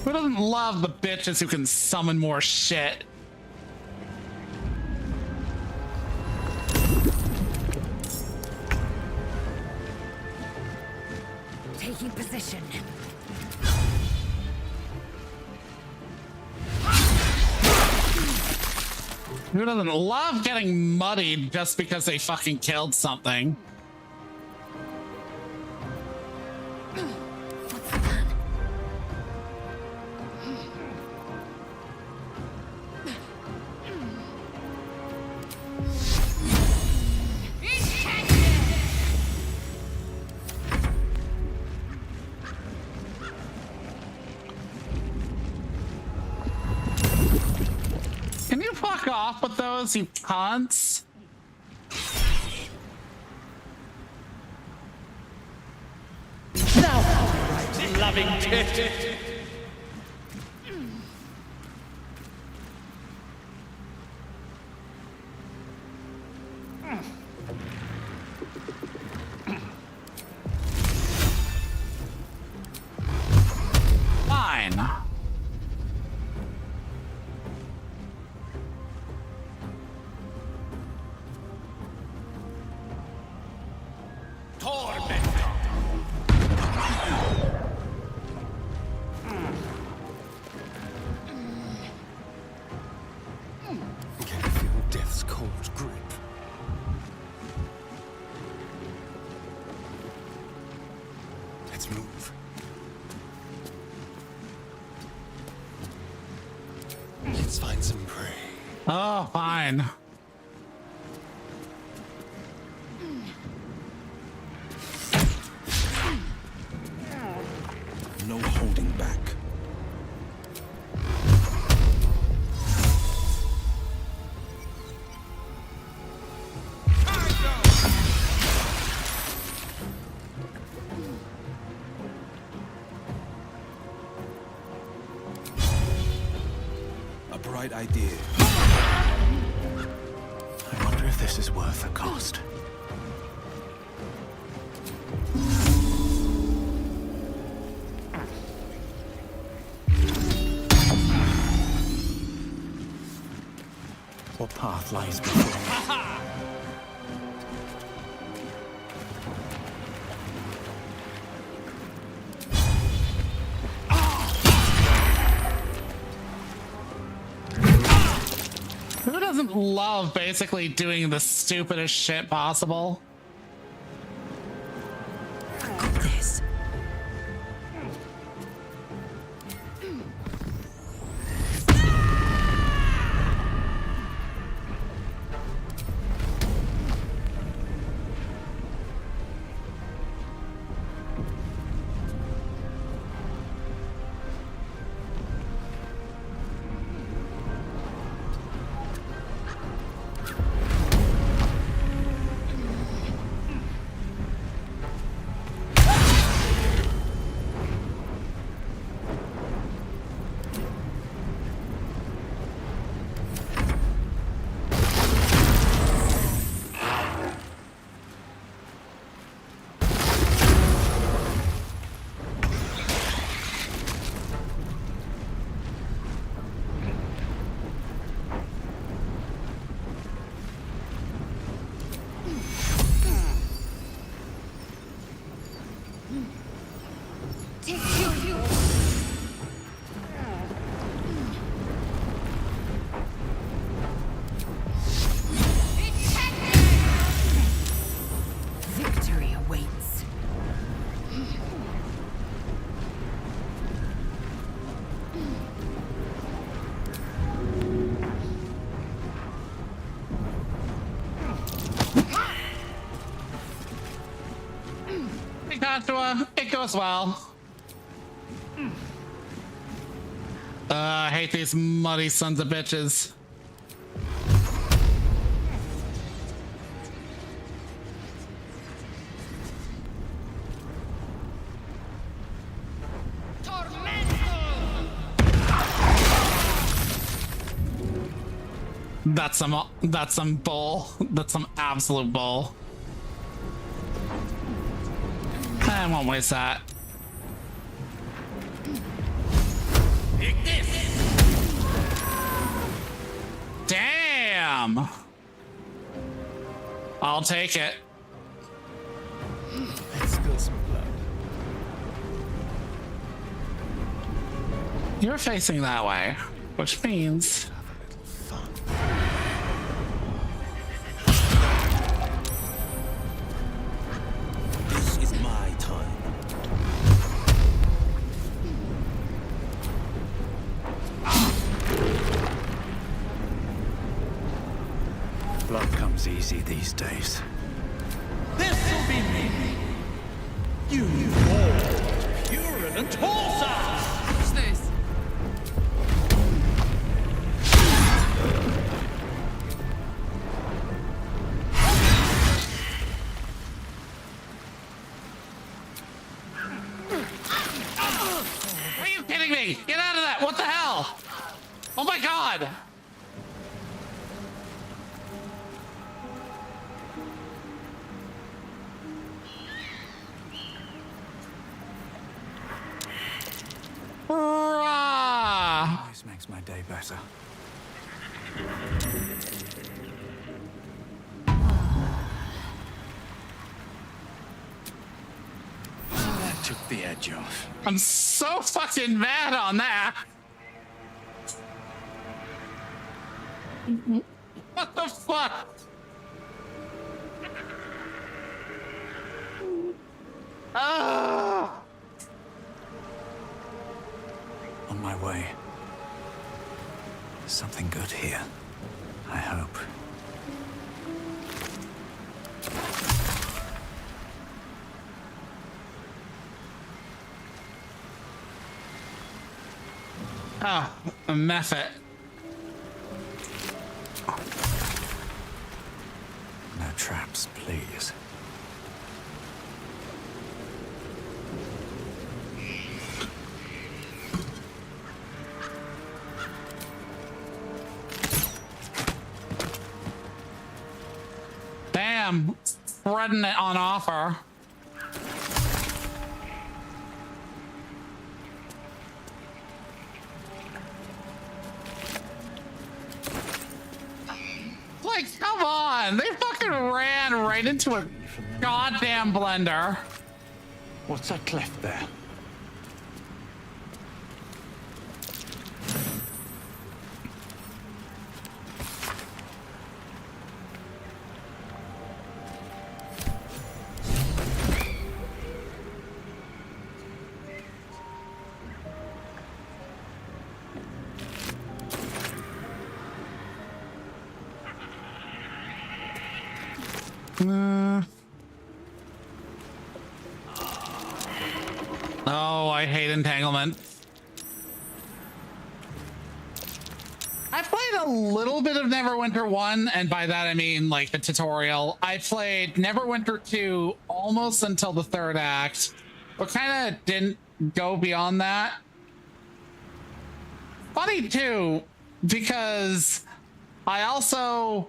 Who doesn't love the bitches who can summon more shit? Taking position. Who doesn't love getting muddied just because they fucking killed something? Can you fuck off with those, you cunts? Loving tit. Fine. Can you feel death's cold grip? Let's move. Let's find some prey. Oh, fine. No holding back. right idea. I wonder if this is worth the cost. What path lies before me? Who doesn't love basically doing the stupidest shit possible? This. Victory awaits. Hey, Joshua, it goes well. I hate these muddy sons of bitches. That's some bull. That's some absolute bull. I won't waste that. Damn! I'll take it. Let's spill some blood. You're facing that way, which means... This is my time. Blood comes easy these days. This'll be me. You more purulent horse ass! What's this? Are you kidding me? Get out of that! What the hell? Oh my god! Hurrah! This makes my day better. That took the edge off. I'm so fucking mad on that. What the fuck? Ah! On my way. Something good here. I hope. Oh, a method. No traps, please. Damn, spreading it on offer. Like, come on, they fucking ran right into a goddamn blender. What's that cleft there? Oh, I hate entanglement. I played a little bit of Neverwinter 1, and by that I mean like the tutorial. I played Neverwinter 2 almost until the 3rd act, but kind of didn't go beyond that. Funny too, because I also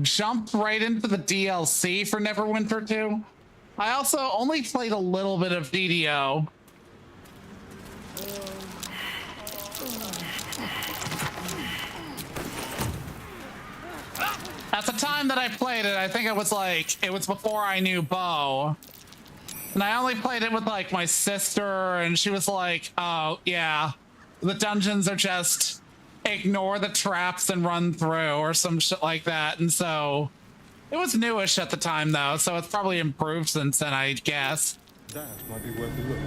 jumped right into the DLC for Neverwinter 2. I also only played a little bit of DDO. At the time that I played it, I think it was before I knew Bo. And I only played it with like my sister, and she was like, oh yeah, the dungeons are just ignore the traps and run through or some shit like that. And so it was newish at the time though, so it's probably improved since then, I guess. That might be worth a look.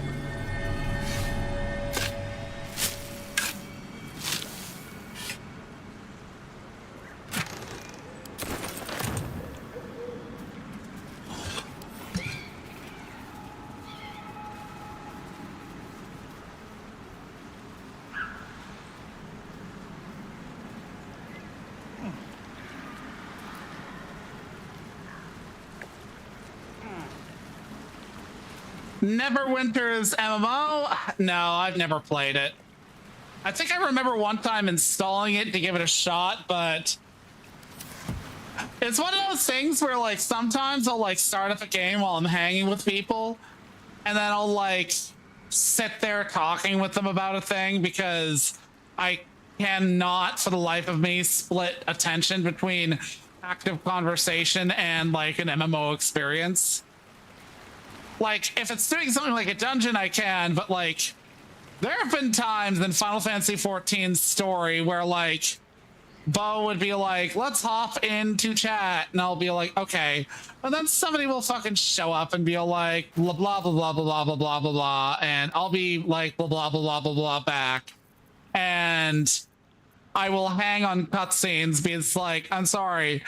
Neverwinter's MMO? No, I've never played it. I think I remember one time installing it to give it a shot, but it's one of those things where like sometimes I'll like start up a game while I'm hanging with people, and then I'll like sit there talking with them about a thing because I cannot for the life of me split attention between active conversation and like an MMO experience. Like, if it's doing something like a dungeon, I can, but, like, there have been times in Final Fantasy XIV's story where, like, Bo would be like, let's hop into chat, and I'll be like, okay. And then somebody will fucking show up and be like, blah, blah, blah, blah, blah, blah, blah, blah, blah, and I'll be like, blah, blah, blah, blah, blah, blah, back. And I will hang on cutscenes because, like, I'm sorry,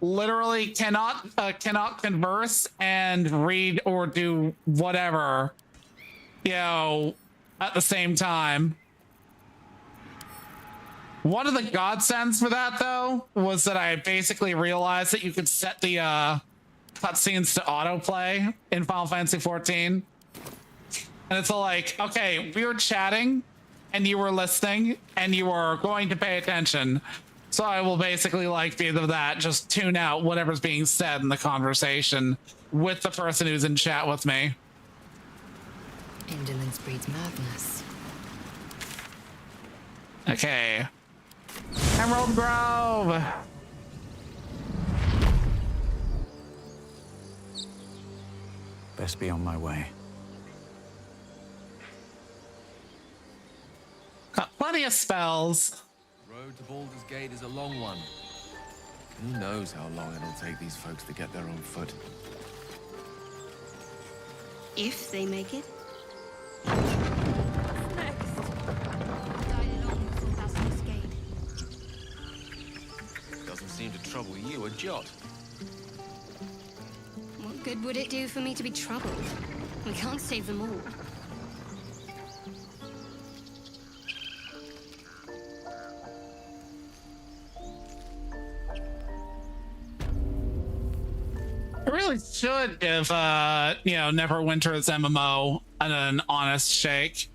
literally cannot converse and read or do whatever, you know, at the same time. One of the godsends for that though was that I basically realized that you could set the cutscenes to autoplay in Final Fantasy XIV, and it's like, okay, we were chatting and you were listening and you were going to pay attention. So I will basically like be able that, just tune out whatever's being said in the conversation with the person who's in chat with me. Indolence breeds madness. Okay. Emerald Grove. Best be on my way. Got plenty of spells. The road to Baldur's Gate is a long one. Who knows how long it'll take these folks to get there on foot. If they make it. Doesn't seem to trouble you a jot. What good would it do for me to be troubled? We can't save them all. I really should give, you know, Neverwinter's MMO an honest shake.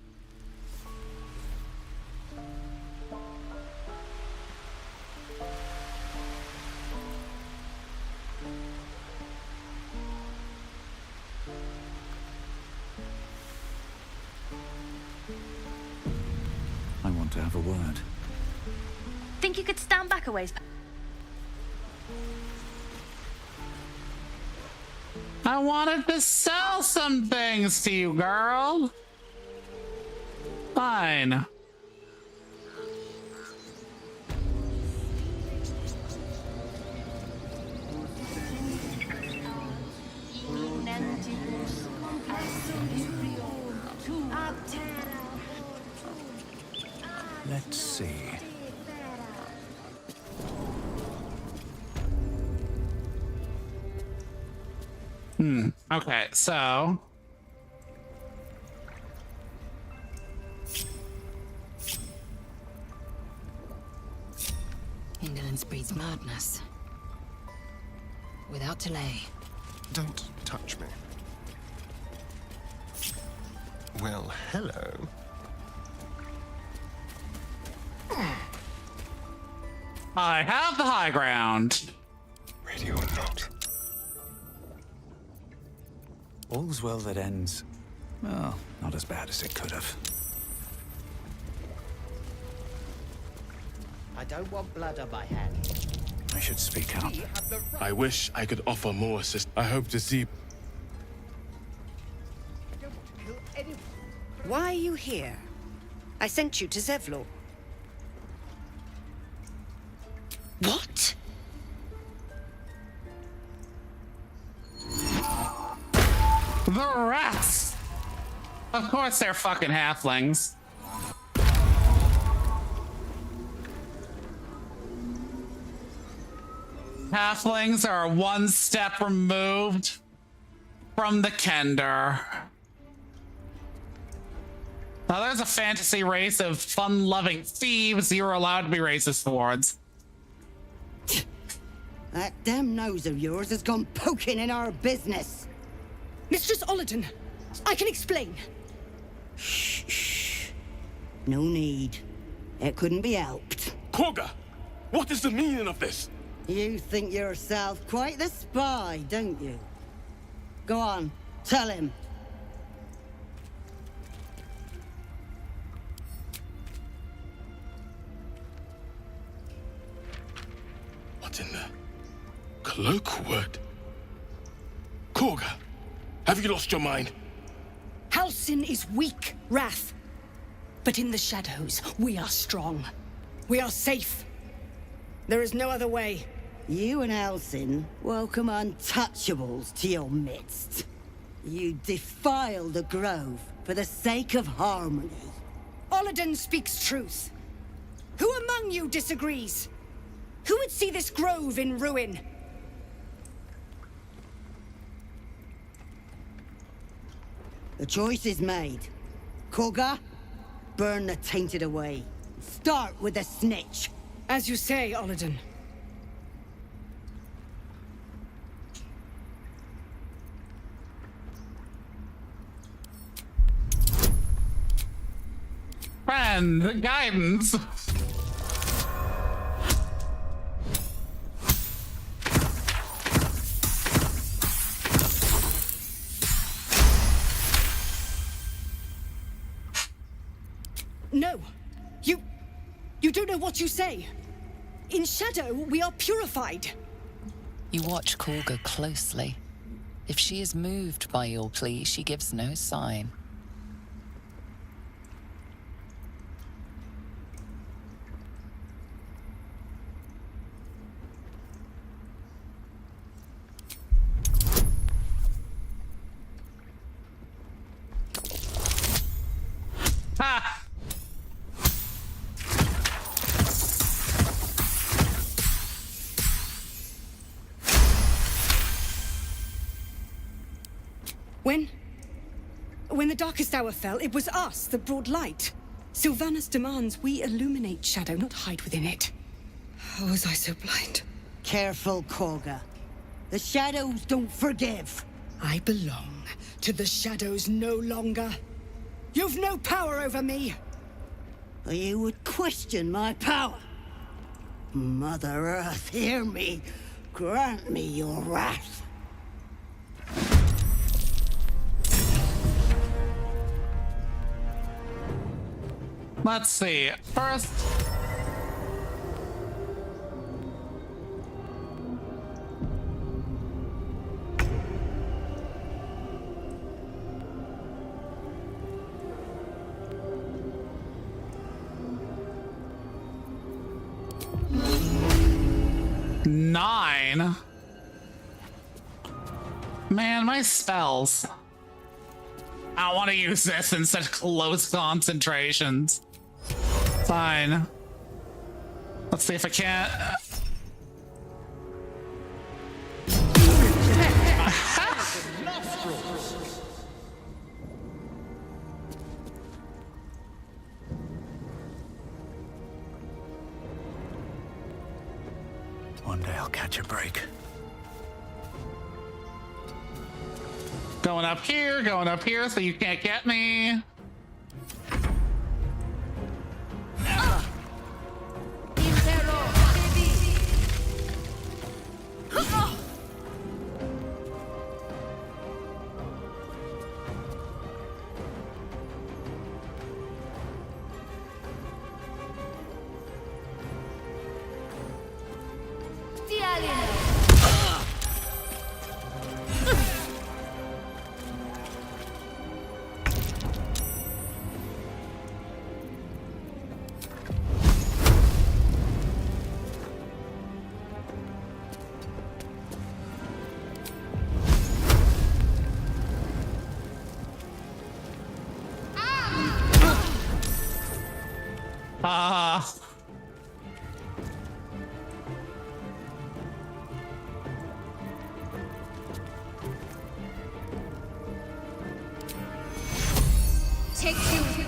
I want to have a word. Think you could stand back a ways? I wanted to sell some things to you, girl. Fine. Let's see. Okay, so Indolence breeds madness. Without delay. Don't touch me. Well, hello. I have the high ground. Ready or not. All's well that ends. Well, not as bad as it could have. I don't want blood on my hands. I should speak up. I wish I could offer more assistance. I hope to see. Why are you here? I sent you to Zevlor. What? The rats! Of course they're fucking halflings. Halflings are one step removed from the Kender. Now there's a fantasy race of fun-loving thieves you're allowed to be racist towards. That damn nose of yours has gone poking in our business. Mistress Ollerton, I can explain. Shh. No need. It couldn't be helped. Koga, what is the meaning of this? You think yourself quite the spy, don't you? Go on, tell him. What in the cloakwood? Koga, have you lost your mind? Halsin is weak, Wrath. But in the shadows, we are strong. We are safe. There is no other way. You and Halsin welcome untouchables to your midst. You defile the grove for the sake of harmony. Ollerton speaks truth. Who among you disagrees? Who would see this grove in ruin? The choice is made. Koga, burn the tainted away. Start with the snitch. As you say, Ollerton. Friend, guidance. No. You don't know what you say. In shadow, we are purified. You watch Korga closely. If she is moved by your plea, she gives no sign. Ha! When the darkest hour fell, it was us that brought light. Sylvanas demands we illuminate shadow, not hide within it. How was I so blind? Careful, Koga. The shadows don't forgive. I belong to the shadows no longer. You've no power over me. You would question my power. Mother Earth, hear me. Grant me your wrath. Let's see. First, nine. Man, my spells. I don't want to use this in such close concentrations. Fine. Let's see if I can't. One day I'll catch a break. Going up here, so you can't get me. Take two.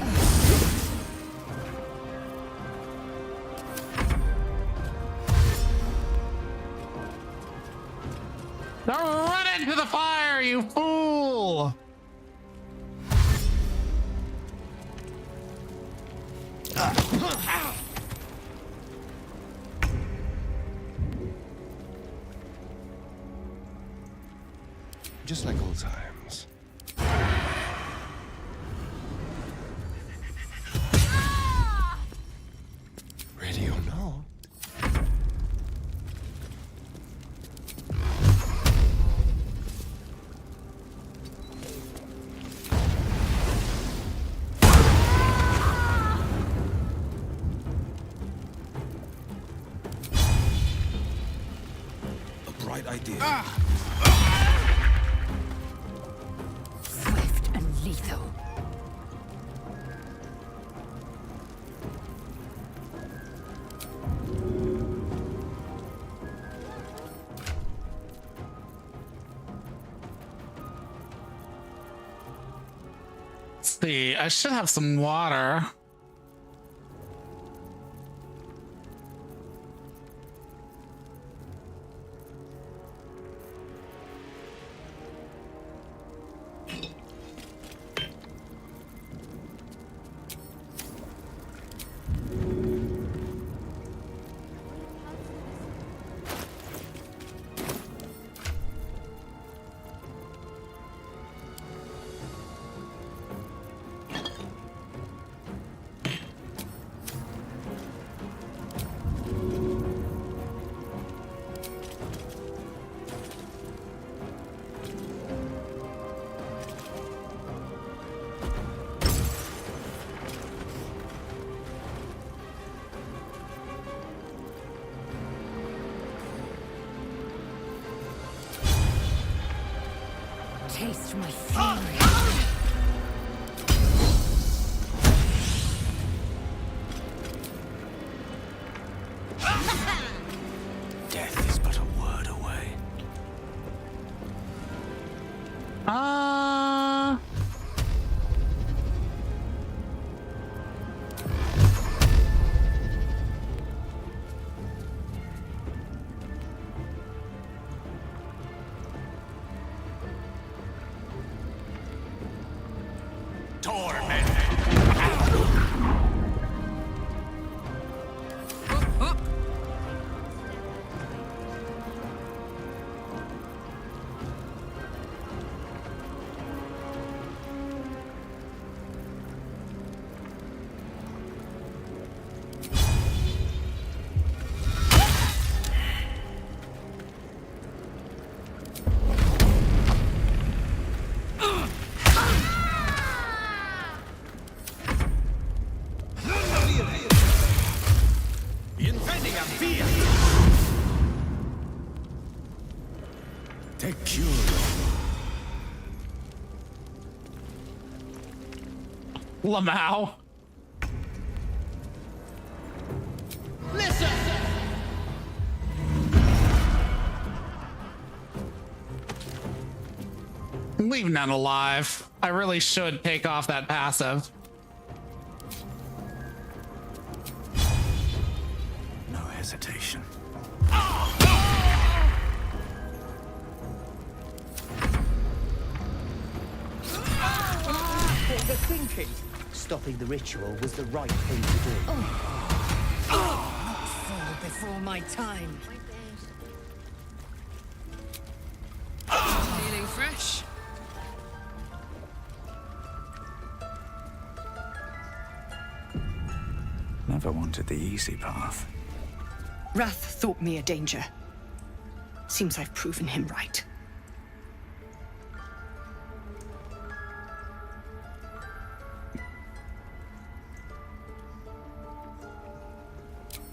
Don't run into the fire, you fool! Just like old times. Ready or not? A bright idea. Swift and lethal. Let's see, I should have some water. Taste my fury. Death is but a word away. Lamau. Listen! Leave none alive. I really should take off that passive. No hesitation. What were thinking? Stopping the ritual was the right thing to do. Fall before my time. Feeling fresh? Never wanted the easy path. Wrath thought me a danger. Seems I've proven him right.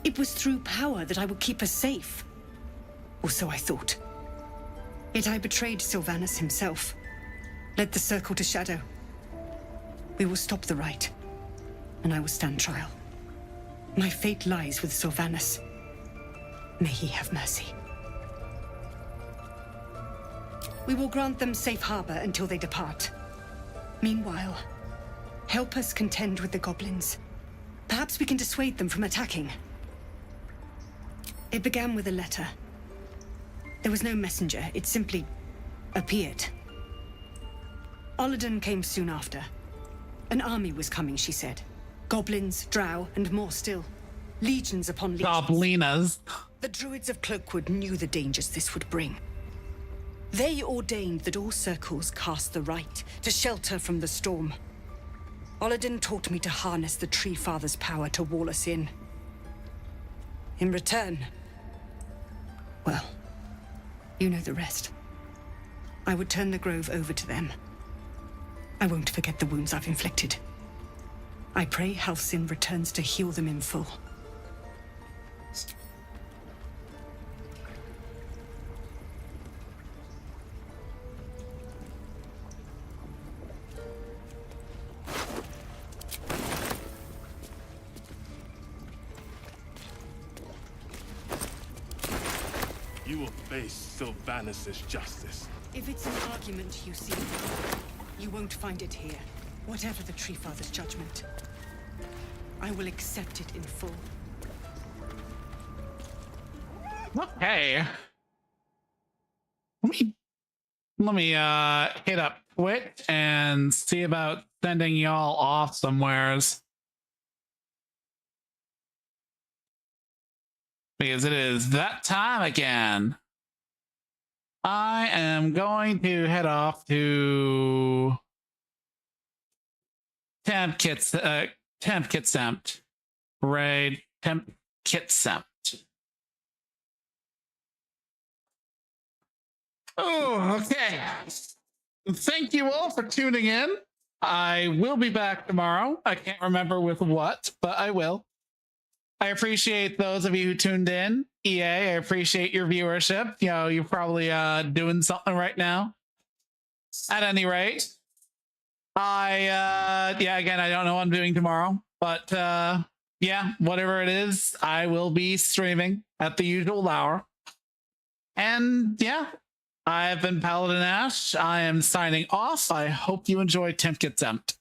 It was through power that I would keep us safe. Or so I thought. Yet I betrayed Sylvanus himself. Led the Circle to Shadow. We will stop the Rite, and I will stand trial. My fate lies with Sylvanus. May he have mercy. We will grant them safe harbor until they depart. Meanwhile, help us contend with the goblins. Perhaps we can dissuade them from attacking. It began with a letter. There was no messenger, it simply appeared. Olladin came soon after. An army was coming, she said. Goblins, drow, and more still. Legions upon legions. Goblinas. The Druids of Cloakwood knew the dangers this would bring. They ordained that all circles cast the Rite to shelter from the storm. Olladin taught me to harness the Tree Father's power to wall us in. In return, well, you know the rest. I would turn the grove over to them. I won't forget the wounds I've inflicted. I pray Halcyon returns to heal them in full. You will face Sylvanus' justice. If it's an argument you see, you won't find it here. Whatever the Tree Father's judgment, I will accept it in full. Okay. Let me hit up Twitch and see about sending y'all off somewheres. Because it is that time again. I am going to head off to Temp Kit Sempt. Raid Temp Kit Sempt. Oh, okay. Thank you all for tuning in. I will be back tomorrow. I can't remember with what, but I will. I appreciate those of you who tuned in. EA, I appreciate your viewership. You know, you're probably doing something right now. At any rate, yeah, again, I don't know what I'm doing tomorrow, but yeah, whatever it is, I will be streaming at the usual hour. And yeah, I have been Paladin Ashe. I am signing off. I hope you enjoy Temp Gets Empty.